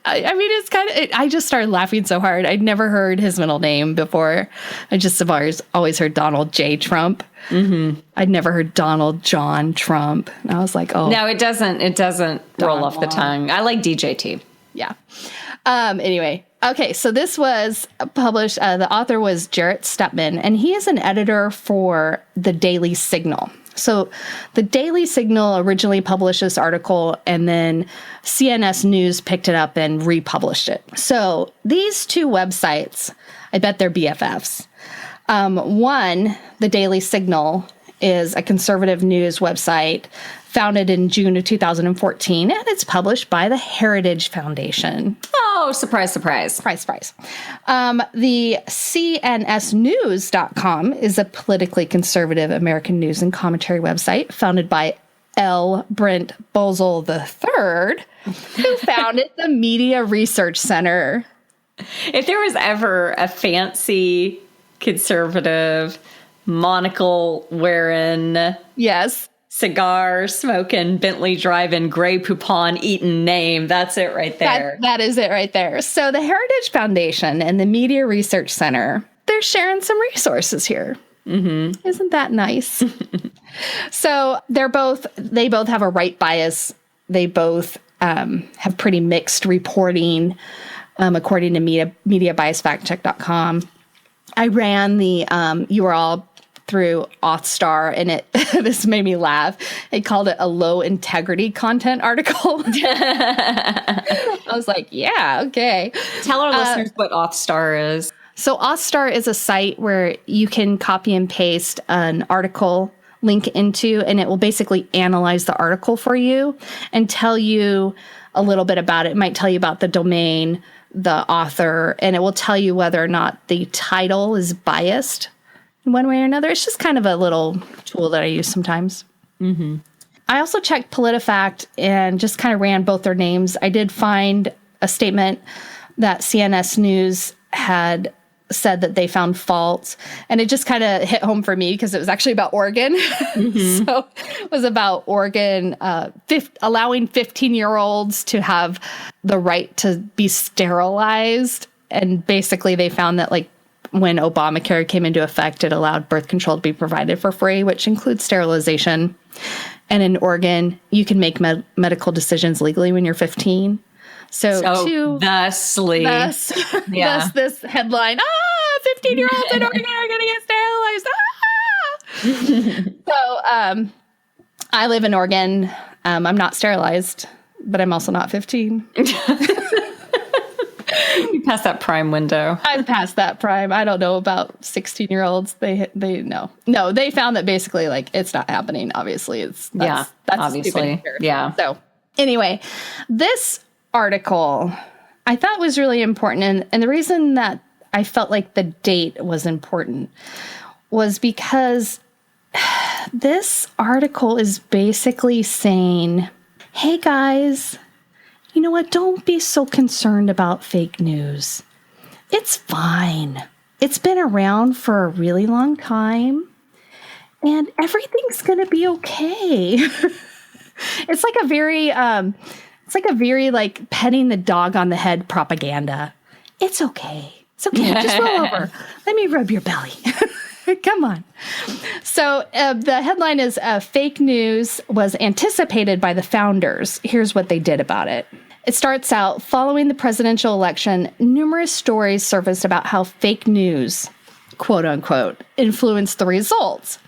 I mean, it's kind of... I just started laughing so hard. I'd never heard his middle name before. I just have always heard Donald J. Trump. Mm-hmm. I'd never heard Donald John Trump. And I was like, oh. No, it doesn't roll off the tongue. I like DJT. Yeah. Anyway. Okay, so this was published... the author was Jarrett Stepman, and he is an editor for The Daily Signal. So the Daily Signal originally published this article, and then CNS News picked it up and republished it. So these two websites, I bet they're BFFs. One, the Daily Signal, is a conservative news website founded in June of 2014, and it's published by the Heritage Foundation. Oh, surprise, surprise. Surprise, surprise. The CNSnews.com is a politically conservative American news and commentary website founded by L. Brent Bozell III, who founded the Media Research Center. If there was ever a fancy, conservative, monocle wearing, yes, cigar smoking, Bentley driving, Grey Poupon eating name, that's it right there. That is it right there. So the Heritage Foundation and the Media Research Center, they're sharing some resources here. Mm-hmm. Isn't that nice? So they both have a right bias. They both have pretty mixed reporting, according to mediabiasfactcheck.com. I ran the URL through Authstar, and this made me laugh. It called it a low integrity content article. I was like, yeah, okay. Tell our listeners what Authstar is. So Authstar is a site where you can copy and paste an article link into, and it will basically analyze the article for you and tell you a little bit about it. It might tell you about the domain, the author, and it will tell you whether or not the title is biased in one way or another. It's just kind of a little tool that I use sometimes. Mm-hmm. I also checked PolitiFact and just kind of ran both their names. I did find a statement that CNS News had said that they found fault, and it just kind of hit home for me because it was actually about Oregon. Mm-hmm. So it was about Oregon allowing 15-year-olds to have the right to be sterilized. And basically they found that, like, when Obamacare came into effect, it allowed birth control to be provided for free, which includes sterilization. And in Oregon, you can make medical decisions legally when you're 15. So thus this headline, 15-year-olds in Oregon are going to get sterilized. So I live in Oregon. I'm not sterilized, but I'm also not 15. You passed that prime window. I've passed that prime. I don't know about 16-year-olds. They know. No, they found that basically, like, it's not happening. Obviously, that's obviously. Yeah. So anyway, this article I thought was really important. And the reason that I felt like the date was important was because this article is basically saying, hey guys, you know what? Don't be so concerned about fake news. It's fine. It's been around for a really long time, and everything's going to be okay. It's like a very like petting the dog on the head propaganda. It's okay. It's okay. Just roll over. Let me rub your belly. Come on. So the headline is fake news was anticipated by the founders. Here's what they did about it. It starts out, following the presidential election, numerous stories surfaced about how fake news, quote unquote, influenced the results.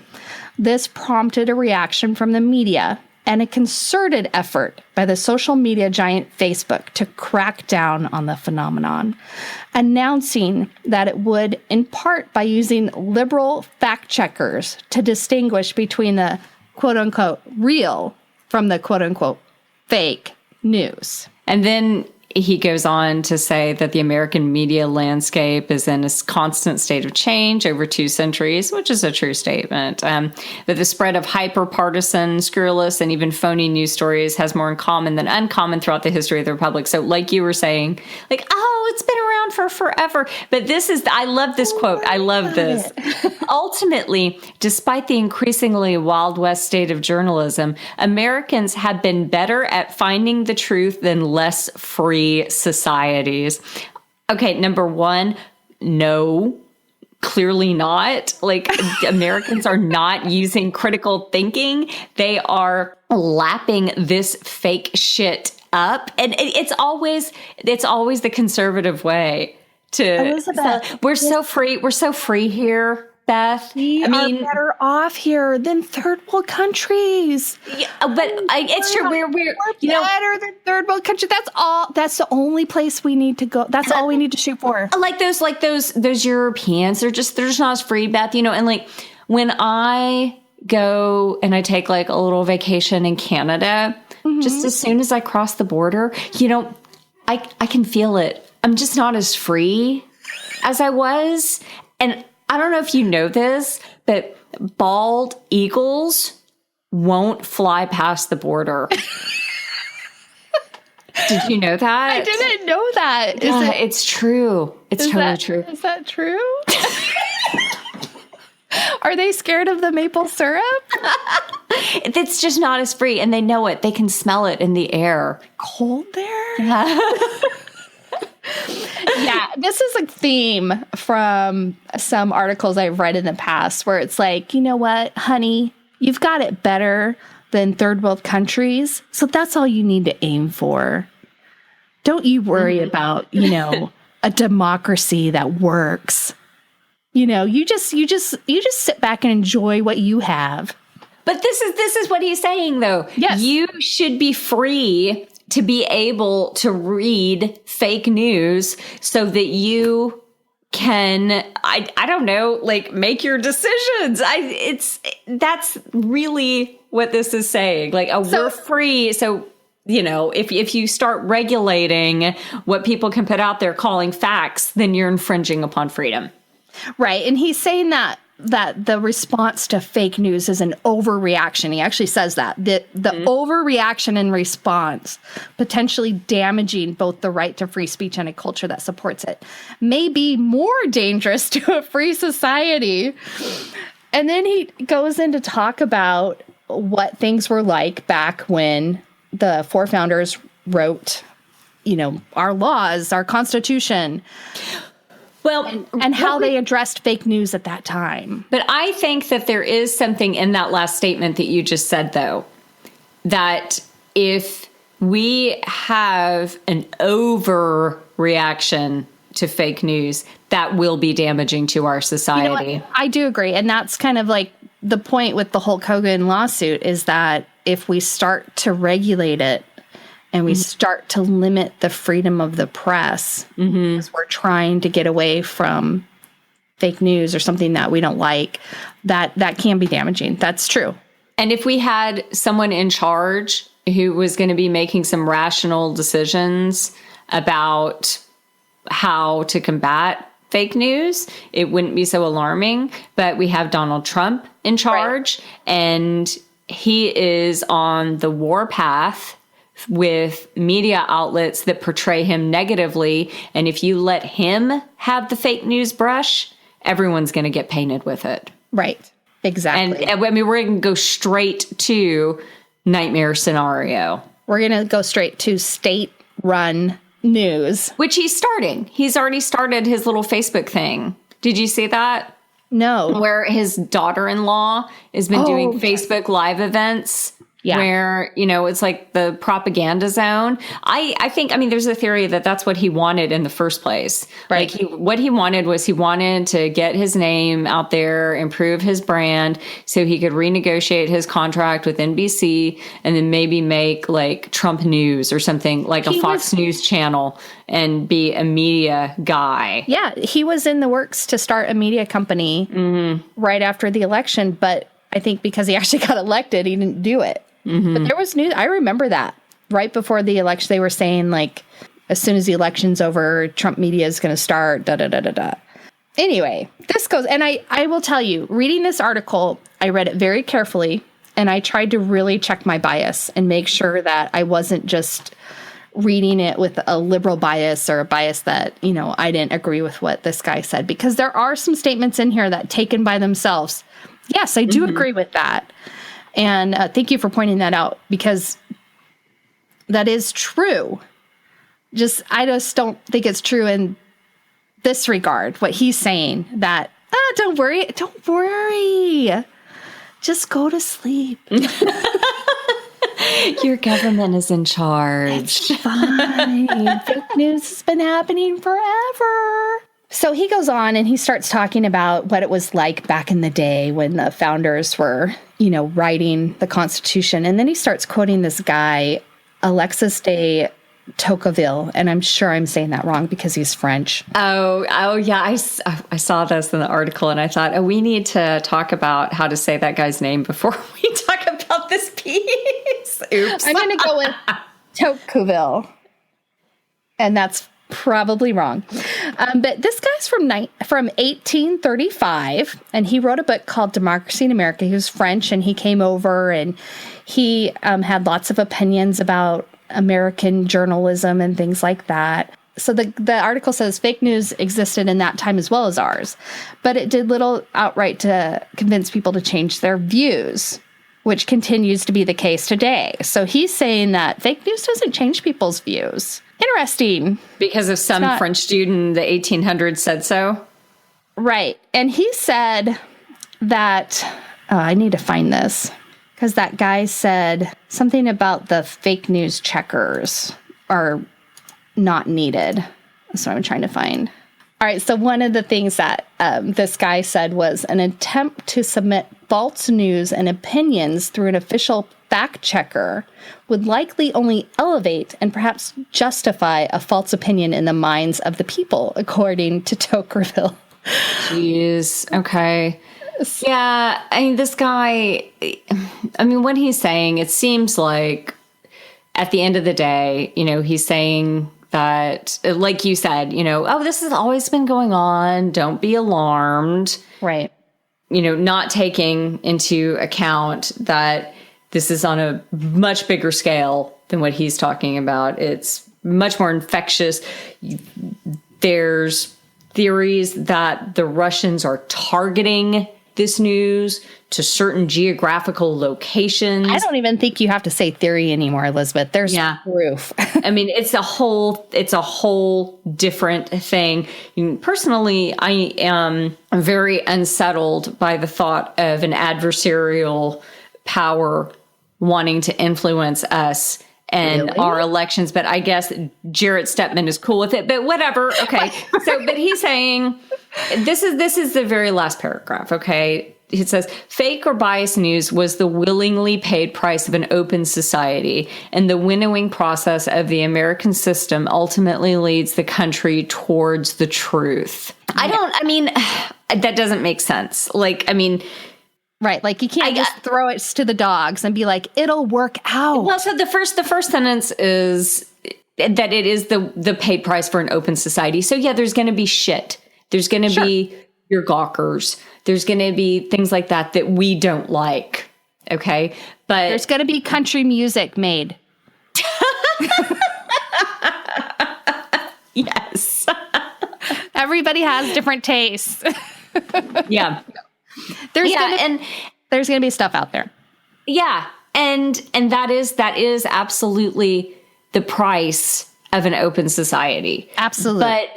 This prompted a reaction from the media and a concerted effort by the social media giant Facebook to crack down on the phenomenon, announcing that it would, in part by using liberal fact checkers to distinguish between the quote-unquote real from the quote-unquote fake news. And then he goes on to say that the American media landscape is in a constant state of change over 2 centuries, which is a true statement. That the spread of hyper-partisan, scurrilous, and even phony news stories has more in common than uncommon throughout the history of the Republic. So like you were saying, like, oh, it's been around for forever. But I love this quote. I love this. Ultimately, despite the increasingly Wild West state of journalism, Americans have been better at finding the truth than less free societies. Okay, number one, no, clearly not. Like, Americans are not using critical thinking. They are lapping this fake shit up. And it's always the conservative way to, we're so free here. Beth. We are better off here than third world countries. Yeah, but it's true. We're better than third world country. That's all. That's the only place we need to go. That's all we need to shoot for. Like those Europeans, they're just not as free, Beth. And like when I go and I take like a little vacation in Canada, just as soon as I cross the border, I can feel it. I'm just not as free as I was. And I don't know if you know this, but bald eagles won't fly past the border. Did you know that? I didn't know that. It's true. It's totally true. Is that true? Are they scared of the maple syrup? It's just not as free, and they know it. They can smell it in the air. Cold there? Yeah, this is a theme from some articles I've read in the past where it's like, you know what, honey, you've got it better than third world countries, so that's all you need to aim for. Don't you worry about, a democracy that works. You just sit back and enjoy what you have. But this is what he's saying, though. Yes. You should be free to be able to read fake news so that you can, I don't know, like make your decisions. That's really what this is saying. Like, we're free. So, if you start regulating what people can put out there calling facts, then you're infringing upon freedom. Right. And he's saying that the response to fake news is an overreaction. He actually says that the overreaction and response, potentially damaging both the right to free speech and a culture that supports it, may be more dangerous to a free society. And then he goes in to talk about what things were like back when the four founders wrote, our laws, our Constitution. Well, and how they addressed fake news at that time. But I think that there is something in that last statement that you just said, though, that if we have an overreaction to fake news, that will be damaging to our society. I do agree. And that's kind of like the point with the Hulk Hogan lawsuit is that if we start to regulate it, and we start to limit the freedom of the press because we're trying to get away from fake news or something that we don't like, that can be damaging. That's true. And if we had someone in charge who was going to be making some rational decisions about how to combat fake news, it wouldn't be so alarming. But we have Donald Trump in charge, and he is on the warpath with media outlets that portray him negatively. And if you let him have the fake news brush, everyone's going to get painted with it. Right. Exactly. And we're going to go straight to nightmare scenario. We're going to go straight to state-run news. Which he's starting. He's already started his little Facebook thing. Did you see that? No. Where his daughter-in-law has been doing Facebook Live events. Yeah. Where, it's like the propaganda zone. I think, there's a theory that that's what he wanted in the first place. Right. Like what he wanted was he wanted to get his name out there, improve his brand so he could renegotiate his contract with NBC and then maybe make like Trump News or something like a Fox News channel and be a media guy. Yeah. He was in the works to start a media company right after the election. But I think because he actually got elected, he didn't do it. But there was news. I remember that right before the election, they were saying like, as soon as the election's over, Trump media is going to start, Anyway, this goes, and I will tell you, reading this article, I read it very carefully, and I tried to really check my bias and make sure that I wasn't just reading it with a liberal bias or a bias that, I didn't agree with what this guy said, because there are some statements in here that taken by themselves. Yes, I do agree with that. And thank you for pointing that out, because that is true. I just don't think it's true in this regard, what he's saying, that, don't worry. Just go to sleep. Your government is in charge. It's fine. Fake news has been happening forever. So he goes on and he starts talking about what it was like back in the day when the founders were, writing the Constitution. And then he starts quoting this guy, Alexis de Tocqueville. And I'm sure I'm saying that wrong because he's French. Oh yeah. I saw this in the article and I thought, we need to talk about how to say that guy's name before we talk about this piece. Oops. I'm going to go with Tocqueville. And that's probably wrong. But this guy's from 1835, and he wrote a book called Democracy in America. He was French, and he came over, and he had lots of opinions about American journalism and things like that. So the article says fake news existed in that time as well as ours, but it did little outright to convince people to change their views, which continues to be the case today. So he's saying that fake news doesn't change people's views. Interesting. Because of some French dude in the 1800s said so? Right. And he said that, I need to find this, because that guy said something about the fake news checkers are not needed. That's what I'm trying to find. All right. So one of the things that this guy said was an attempt to submit false news and opinions through an official fact checker would likely only elevate and perhaps justify a false opinion in the minds of the people, according to Tocqueville. Jeez. Okay. Yeah. I mean, this guy, what he's saying, it seems like at the end of the day, he's saying that, like you said, this has always been going on. Don't be alarmed. Right. Not taking into account that this is on a much bigger scale than what he's talking about. It's much more infectious. There's theories that the Russians are targeting this news to certain geographical locations. I don't even think you have to say theory anymore, Elizabeth. There's proof. It's a whole different thing. Personally, I am very unsettled by the thought of an adversarial power wanting to influence us and our elections. But I guess Jarrett Stepman is cool with it, but whatever. Okay. But he's saying, this is the very last paragraph. Okay. It says, fake or biased news was the willingly paid price of an open society, and the winnowing process of the American system ultimately leads the country towards the truth. That doesn't make sense. Right. Like you can't just throw it to the dogs and be like, it'll work out. Well, so the first sentence is that it is the paid price for an open society. So yeah, there's going to be shit. There's going to be your gawkers. There's going to be things like that we don't like. Okay. But there's going to be country music made. Yes. Everybody has different tastes. Yeah. There's going to be stuff out there. Yeah. And that is absolutely the price of an open society. Absolutely.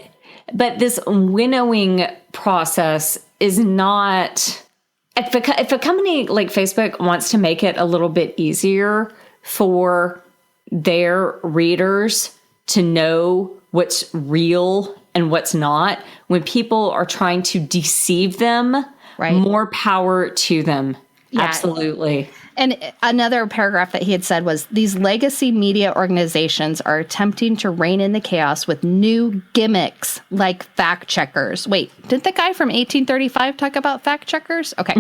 But this winnowing process is not, if a company like Facebook wants to make it a little bit easier for their readers to know what's real and what's not, when people are trying to deceive them, more power to them. Yeah. Absolutely. And another paragraph that he had said was, these legacy media organizations are attempting to rein in the chaos with new gimmicks like fact checkers. Wait, did the guy from 1835 talk about fact checkers? Okay.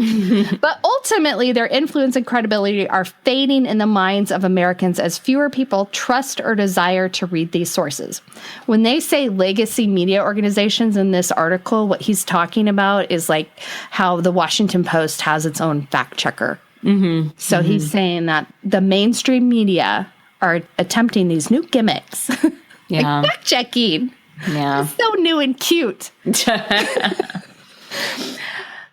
But ultimately, their influence and credibility are fading in the minds of Americans as fewer people trust or desire to read these sources. When they say legacy media organizations in this article, what he's talking about is like how the Washington Post has its own fact checker. Mm-hmm. So he's saying that the mainstream media are attempting these new gimmicks. Yeah. Like fact checking. Yeah. It's so new and cute.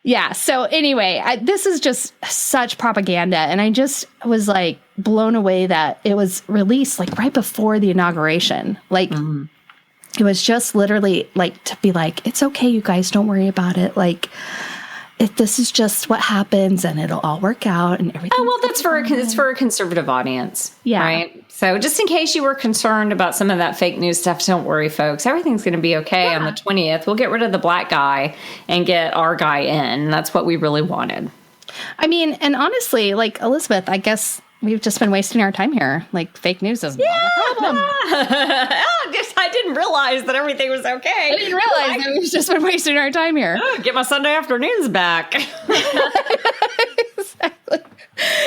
Yeah. So anyway, this is just such propaganda. And I just was like blown away that it was released like right before the inauguration. Like it was just literally like to be like, it's okay, you guys, don't worry about it. Like, if this is just what happens and it'll all work out and everything. Oh, well, it's for a conservative audience. Yeah. Right. So just in case you were concerned about some of that fake news stuff, don't worry, folks. Everything's going to be okay on the 20th. We'll get rid of the black guy and get our guy in. That's what we really wanted. I mean, and honestly, like, Elizabeth, I guess we've just been wasting our time here. Like, fake news is not a problem. I didn't realize that everything was okay. I didn't realize that we've just been wasting our time here. Get my Sunday afternoons back. Exactly.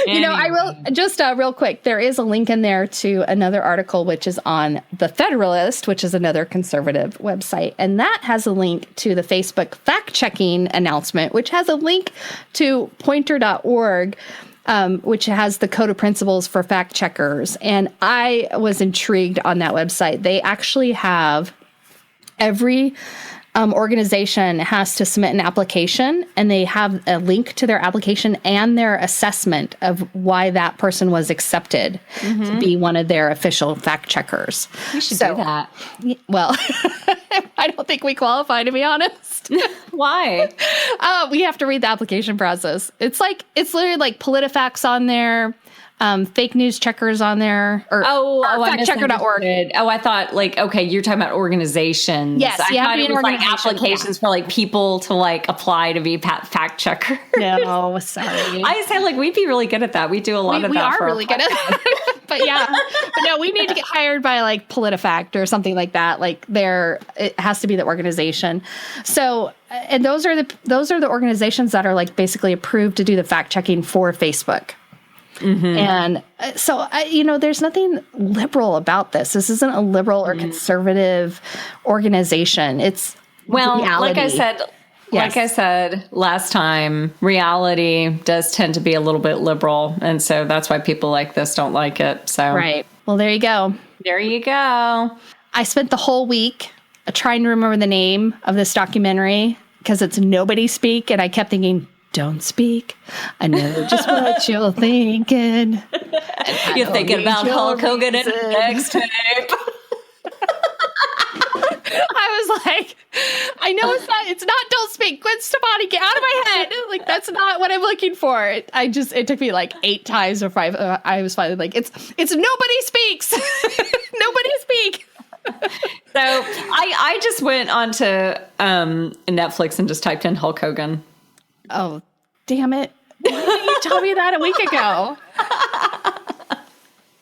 You know, I will just real quick. There is a link in there to another article, which is on The Federalist, which is another conservative website. And that has a link to the Facebook fact checking announcement, which has a link to pointer.org, which has the code of principles for fact checkers. And I was intrigued on that website. They actually have every organization has to submit an application, and they have a link to their application and their assessment of why that person was accepted to be one of their official fact checkers. We should do that. Well, I don't think we qualify, to be honest. Why? We have to read the application process. It's literally like PolitiFacts on there. Fake news checkers on there, or factchecker.org. Oh, I thought okay, you're talking about organizations. Yes, I thought it was like applications for like people to like apply to be fact checker. No, sorry. I say we'd be really good at that. We do a lot of that. We are really good at that. But no, we need to get hired by like PolitiFact or something like that. Like it has to be the organization. So, and those are the organizations that are like basically approved to do the fact checking for Facebook. And so, there's nothing liberal about this. This isn't a liberal or conservative organization. It's reality. Like I said last time, reality does tend to be a little bit liberal. And so that's why people like this don't like it. So, right. Well, there you go. There you go. I spent the whole week trying to remember the name of this documentary because it's Nobody Speak. And I kept thinking, don't speak. I know just what you're thinking. You're thinking about Hulk Hogan and next tape. I was like, I know it's not don't speak. Gwen Stefani, get out of my head. Like, that's not what I'm looking for. It took me like 8 times or 5. I was finally like, it's Nobody Speaks. Nobody speak. So I just went onto Netflix and just typed in Hulk Hogan. Oh, damn it. Why didn't you tell me that a week ago?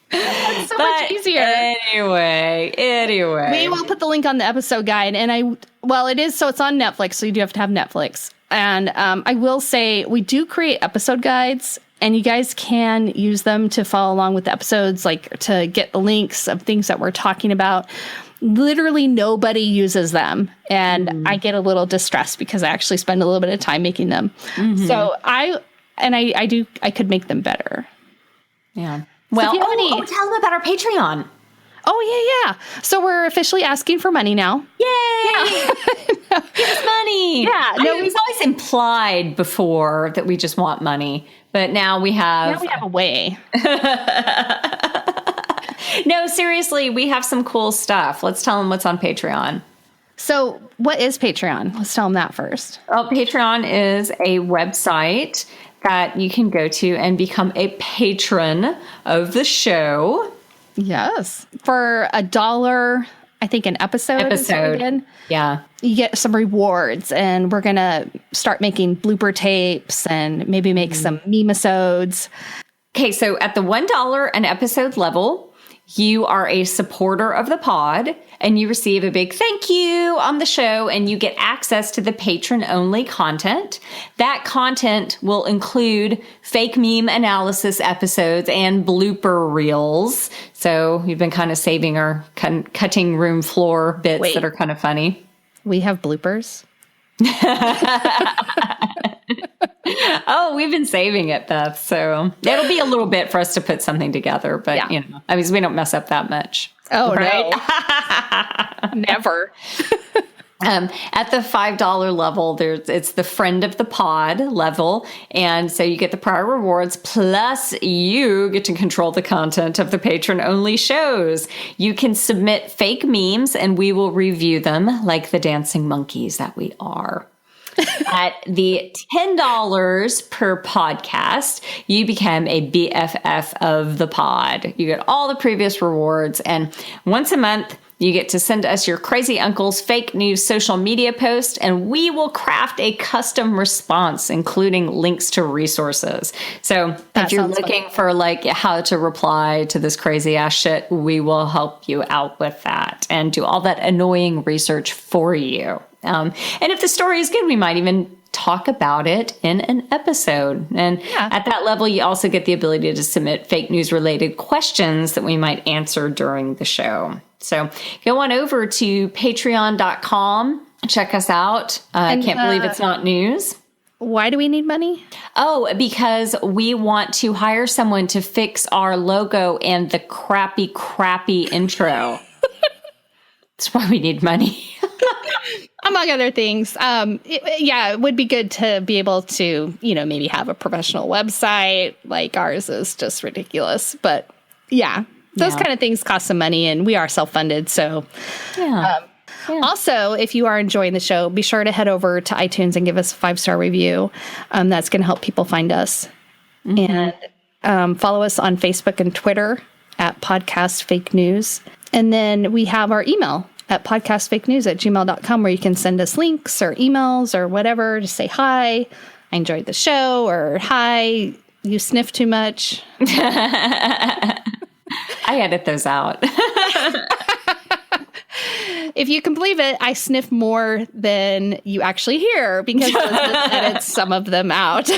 That's so much easier. Anyway. We will put the link on the episode guide. And it's on Netflix, so you do have to have Netflix. And I will say, we do create episode guides, and you guys can use them to follow along with the episodes, like to get the links of things that we're talking about. Literally nobody uses them, and I get a little distressed because I actually spend a little bit of time making them. So I could make them better. Yeah. Well, tell them about our Patreon. Oh, yeah. So we're officially asking for money now. Yay! Yeah. Give us money. Yeah. No, it was always implied before that we just want money, but now we have a way. No, seriously, we have some cool stuff. Let's tell them what's on Patreon. So what is Patreon? Let's tell them that first. Well, Patreon is a website that you can go to and become a patron of the show. Yes. For $1, I think, an episode. Yeah. You get some rewards, and we're going to start making blooper tapes and maybe make some meme-isodes. Okay, so at the $1 an episode level, you are a supporter of the pod, and you receive a big thank you on the show, and you get access to the patron-only content. That content will include fake meme analysis episodes and blooper reels. So we've been kind of saving our cutting room floor bits that are kind of funny. We have bloopers? Oh, we've been saving it, Beth. So it'll be a little bit for us to put something together, but we don't mess up that much. Oh, right? No. Never. At the $5 level, it's the friend of the pod level. And so you get the prior rewards, plus you get to control the content of the patron-only shows. You can submit fake memes, and we will review them like the dancing monkeys that we are. At the $10 per podcast, you become a BFF of the pod. You get all the previous rewards. And once a month, you get to send us your crazy uncle's fake news social media post, and we will craft a custom response, including links to resources. So if you're looking for like how to reply to this crazy ass shit, we will help you out with that and do all that annoying research for you. And if the story is good, we might even talk about it in an episode. And at that level, you also get the ability to submit fake news related questions that we might answer during the show. So go on over to patreon.com. Check us out. I can't believe it's not news. Why do we need money? Oh, because we want to hire someone to fix our logo and the crappy intro. That's why we need money. Among other things. It would be good to be able to, maybe have a professional website. Like ours is just ridiculous. But those kind of things cost some money, and we are self-funded. So also, if you are enjoying the show, be sure to head over to iTunes and give us a 5-star review. That's going to help people find us. And follow us on Facebook and Twitter at Podcast Fake News. And then we have our email at podcastfakenews@gmail.com, where you can send us links or emails or whatever to say, hi, I enjoyed the show, or hi, you sniff too much. I edit those out. If you can believe it, I sniff more than you actually hear because Elizabeth edits some of them out.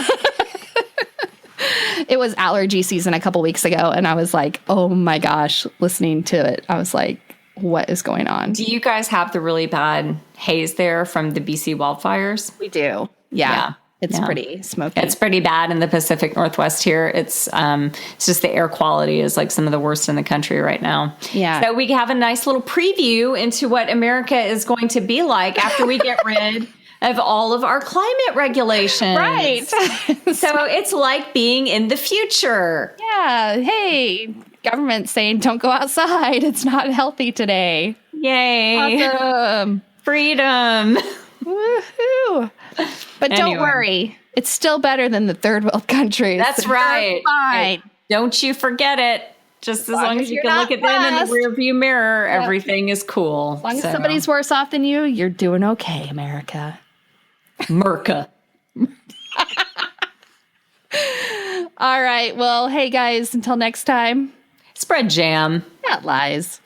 It was allergy season a couple weeks ago, and I was like, oh my gosh, listening to it, I was like, what is going on? Do you guys have the really bad haze there from the BC wildfires? We do. Yeah. It's pretty smoky. It's pretty bad in the Pacific Northwest here. It's just the air quality is like some of the worst in the country right now. Yeah. So we have a nice little preview into what America is going to be like after we get rid of all of our climate regulations. Right. So it's like being in the future. Yeah. Hey, government saying don't go outside. It's not healthy today. Yay. Awesome. Freedom. Woohoo. But don't worry. It's still better than the third world countries. That's right. Fine. Don't you forget it. Just as long as you can look at them in the rearview mirror, everything is cool. As long as somebody's worse off than you, you're doing okay, America. Merca. All right. Well, hey, guys, until next time. Spread jam. Not lies.